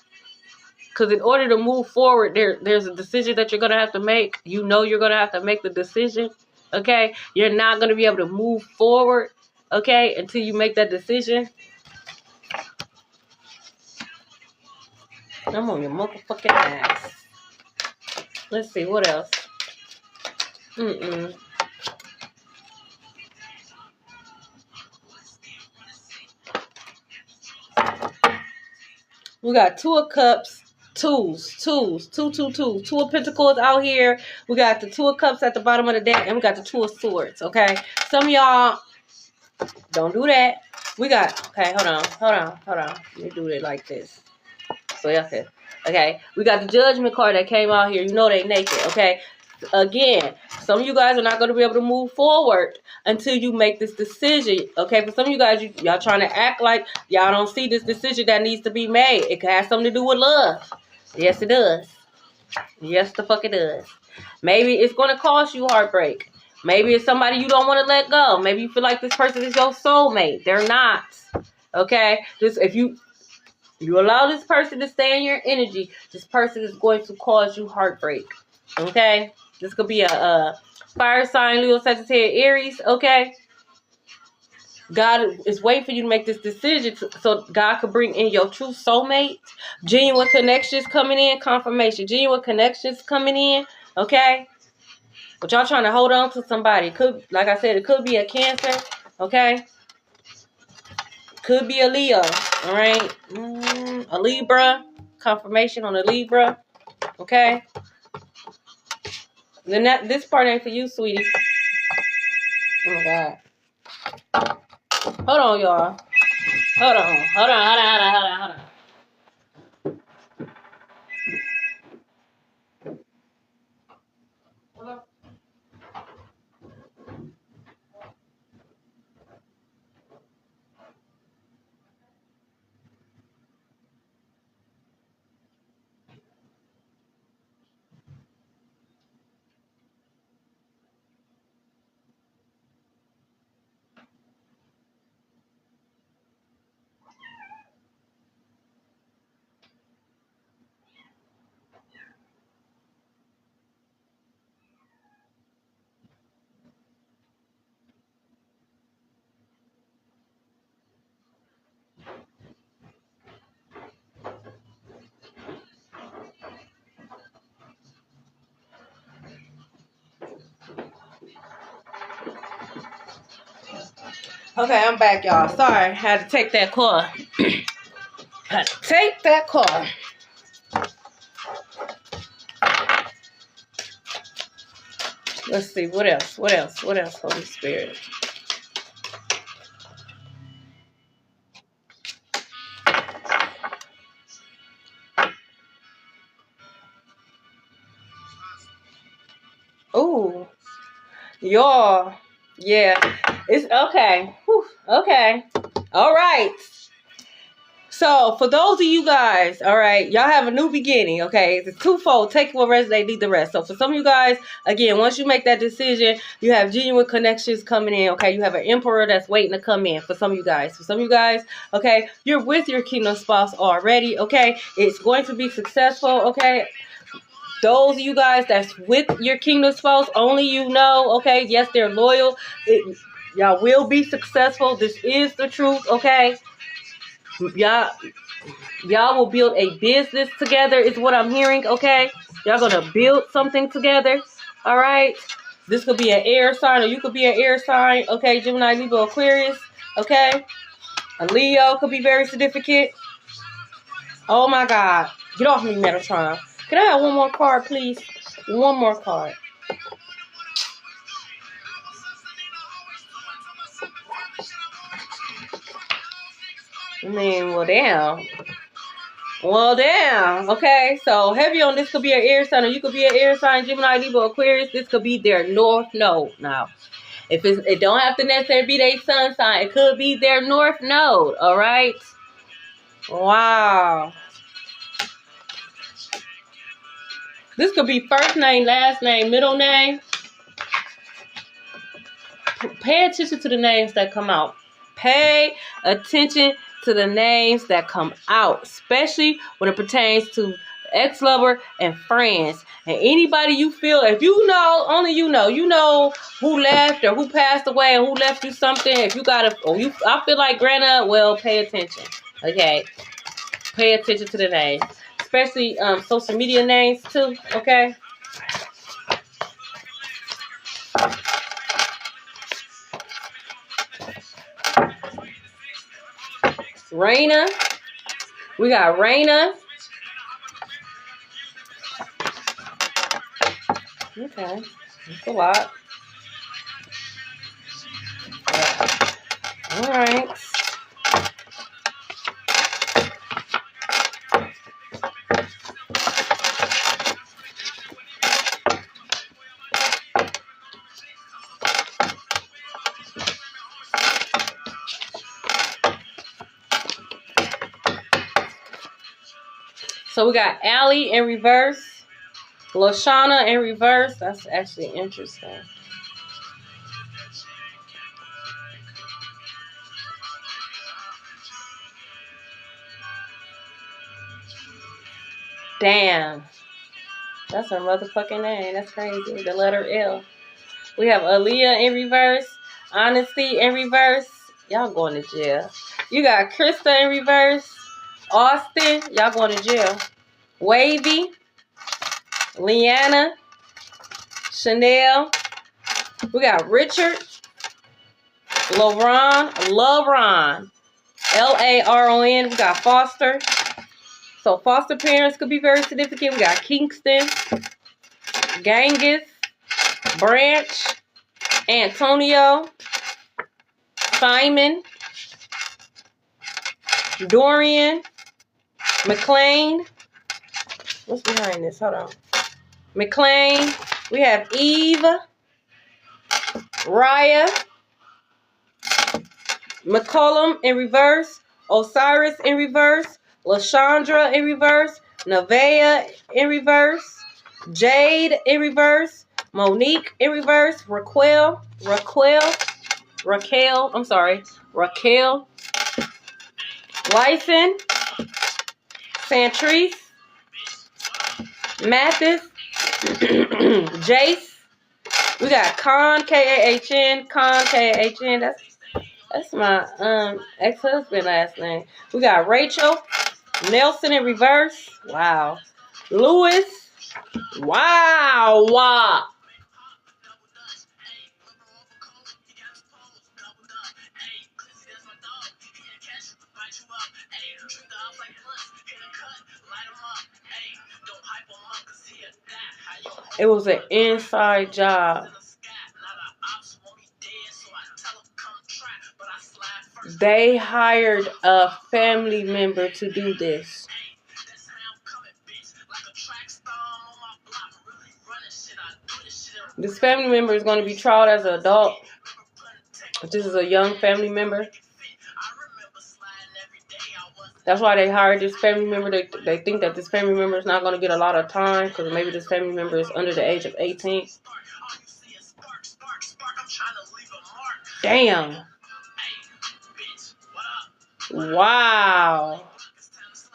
Because in order to move forward, there's a decision that you're going to have to make. You know you're going to have to make the decision. Okay? You're not going to be able to move forward, okay, until you make that decision. I'm on your motherfucking ass. Let's see, what else? We got 2 of Cups, twos, 2 of Pentacles out here. We got the 2 of Cups at the bottom of the deck, and we got the 2 of Swords, okay? Some of y'all don't do that. We got, okay, hold on. Let me do it like this. So y'all said, okay, we got the Judgment card that came out here. You know they naked, okay? Again, some of you guys are not going to be able to move forward until you make this decision. Okay, for some of you guys, y'all trying to act like y'all don't see this decision that needs to be made. It has something to do with love. Yes, it does. Yes, the fuck it does. Maybe it's going to cause you heartbreak. Maybe it's somebody you don't want to let go. Maybe you feel like this person is your soulmate. They're not. Okay? If you allow this person to stay in your energy, this person is going to cause you heartbreak. Okay? This could be a fire sign, Leo, Sagittarius, Aries. Okay? God is waiting for you to make this decision so God could bring in your true soulmate. Genuine connections coming in, confirmation. Genuine connections coming in, okay? But y'all trying to hold on to somebody. Could, like I said, it could be a Cancer, okay? Could be a Leo, all right? A Libra, confirmation on a Libra, okay? Then this part ain't for you, sweetie. Oh my God. Hold on, y'all. Hold on. Okay, I'm back, y'all. Sorry, had to take that call. Had to take that call. Let's see, what else? What else? What else, Holy Spirit? Ooh, y'all. Yeah, it's okay. Whew, okay. All right. So, for those of you guys, all right, y'all have a new beginning, okay? It's twofold. Take what resonates, leave the rest. So, for some of you guys, again, once you make that decision, you have genuine connections coming in, okay? You have an emperor that's waiting to come in for some of you guys. For some of you guys, okay, you're with your kingdom spouse already, okay? It's going to be successful, okay? Those of you guys that's with your kingdom spouse, only you know, okay? Yes, they're loyal. Y'all will be successful. This is the truth, okay? Y'all will build a business together is what I'm hearing, okay? Y'all gonna build something together, all right? This could be an air sign or you could be an air sign, okay? Gemini, Libra, Aquarius, okay? A Leo could be very significant. Oh my God. Get off me, Metatron. Can I have one more card, please? One more card. I mean, well, damn. Well, damn. Okay, so heavy on this could be an air sign, or you could be an air sign, Gemini, Libra, Aquarius. This could be their north node. Now, if it don't have to necessarily be their sun sign, it could be their north node. All right. Wow. This could be first name, last name, middle name. Pay attention to the names that come out. Pay attention to the names that come out, especially when it pertains to ex-lover and friends. And anybody you feel, if you know, only you know who left or who passed away and who left you something. If you got I feel like Grandma, well, pay attention. Okay? Pay attention to the names. Especially social media names too, okay? Raina. We got Raina. Okay. That's a lot. All right. So we got Allie in reverse. Lashana in reverse. That's actually interesting. Damn. That's her motherfucking name. That's crazy. The letter L. We have Aaliyah in reverse. Honesty in reverse. Y'all going to jail. You got Krista in reverse. Austin. Y'all going to jail. Wavy. Leanna. Chanel. We got Richard. LaRon. LARON. We got Foster. So foster parents could be very significant. We got Kingston. Ganges. Branch. Antonio. Simon. Dorian. McLean. What's behind this? Hold on. McLean. We have Eve. Raya. McCollum in reverse. Osiris in reverse. LaShondra in reverse. Nevaeh in reverse. Jade in reverse. Monique in reverse. Raquel. Lyson. Santrice. Mathis. Jace. We got Khan, K-A-H-N. Khan, K-A-H-N. That's my ex-husband last name. We got Rachel. Nelson in reverse. Wow. Lewis. Wow. It was an inside job. They hired a family member to do this. This family member is going to be tried as an adult. If this is a young family member. That's why they hired this family member. They think that this family member is not going to get a lot of time because maybe this family member is under the age of 18. Damn. Wow.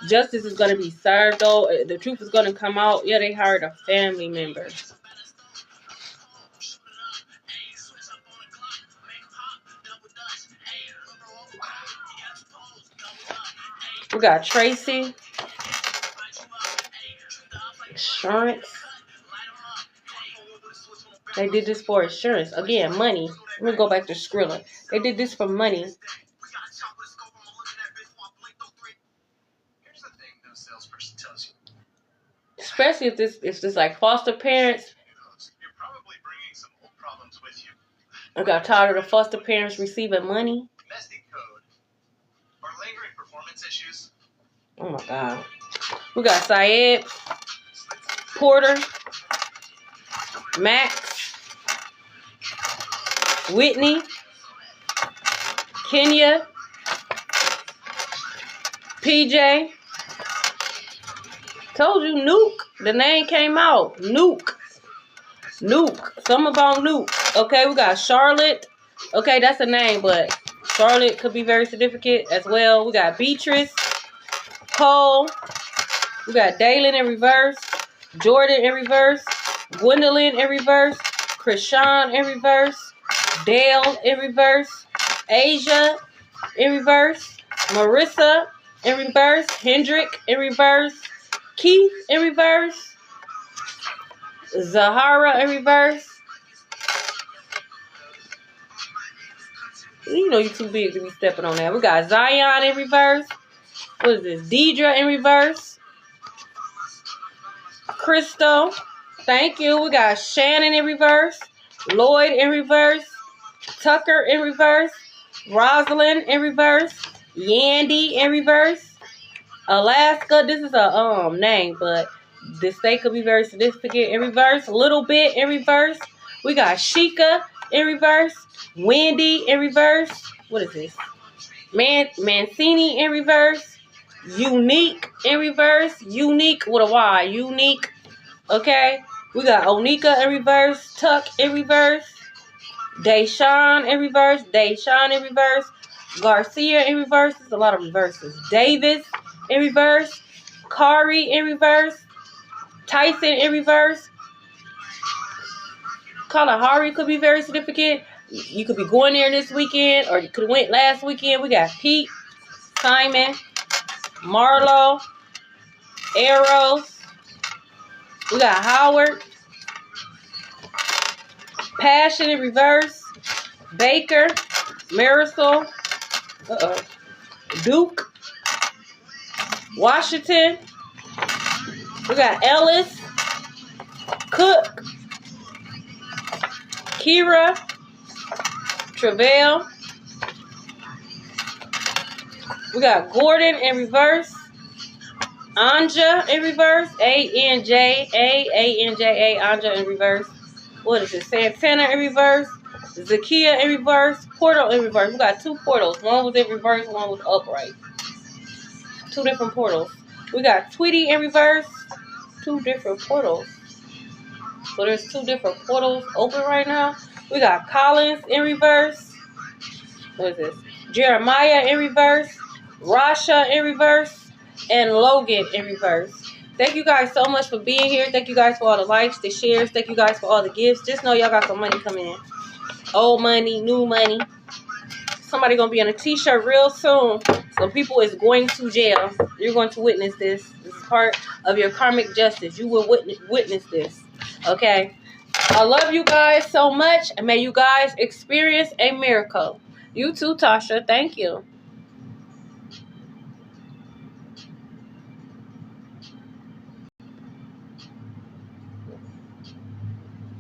Justice is going to be served, though. The truth is going to come out. Yeah, they hired a family member. We got Tracy. Insurance. They did this for insurance. Again, money. Let me go back to Skrilla. They did this for money. Especially if this like foster parents. I got tired of the foster parents receiving money. Oh my God. We got Syed, Porter, Max, Whitney, Kenya, PJ. Told you Nuke. The name came out. Nuke. Something about Nuke. Okay, we got Charlotte. Okay, that's a name, but Charlotte could be very significant as well. We got Beatrice, Cole. We got Dalen in reverse. Jordan in reverse. Gwendolyn in reverse. Krishan in reverse. Dale in reverse. Asia in reverse. Marissa in reverse. Hendrick in reverse. Keith in reverse. Zahara in reverse. You know you're too big to be stepping on that. We got Zion in reverse. What is this? Deidre in reverse. Crystal. Thank you. We got Shannon in reverse. Lloyd in reverse. Tucker in reverse. Rosalind in reverse. Yandy in reverse. Alaska. This is a name, but this state could be very significant in reverse. Little bit in reverse. We got Sheikah in reverse. Wendy in reverse. What is this? Mancini in reverse. Unique in reverse. Unique with a Y. Unique. Okay. We got Onika in reverse. Tuck in reverse. Deshaun in reverse. Deshaun in reverse. Garcia in reverse. There's a lot of reverses. Davis in reverse. Kari in reverse. Tyson in reverse. Kalahari could be very significant. You could be going there this weekend, or you could have went last weekend. We got Pete, Simon, Marlo, Eros. We got Howard, Passion in reverse, Baker, Marisol, Duke, Washington. We got Ellis, Cook, Kira, Travell. We got Gordon in reverse, Anja in reverse, A-N-J-A, Anja in reverse. What is it? Santana in reverse, Zakia in reverse, Portal in reverse. We got 2 portals. One was in reverse, one was upright. 2 different portals. We got Tweety in reverse, 2 different portals. So there's 2 different portals open right now. We got Collins in reverse. What is this? Jeremiah in reverse, Rasha in reverse, and Logan in reverse. Thank you guys so much for being here. Thank you guys for all the likes, the shares. Thank you guys for all the gifts. Just know y'all got some money coming in. Old money, new money. Somebody gonna be on a t-shirt real soon. Some people is going to jail. You're going to witness this. This is part of your karmic justice. You will witness this. Okay? I love you guys so much. And may you guys experience a miracle. You too, Tasha. Thank you.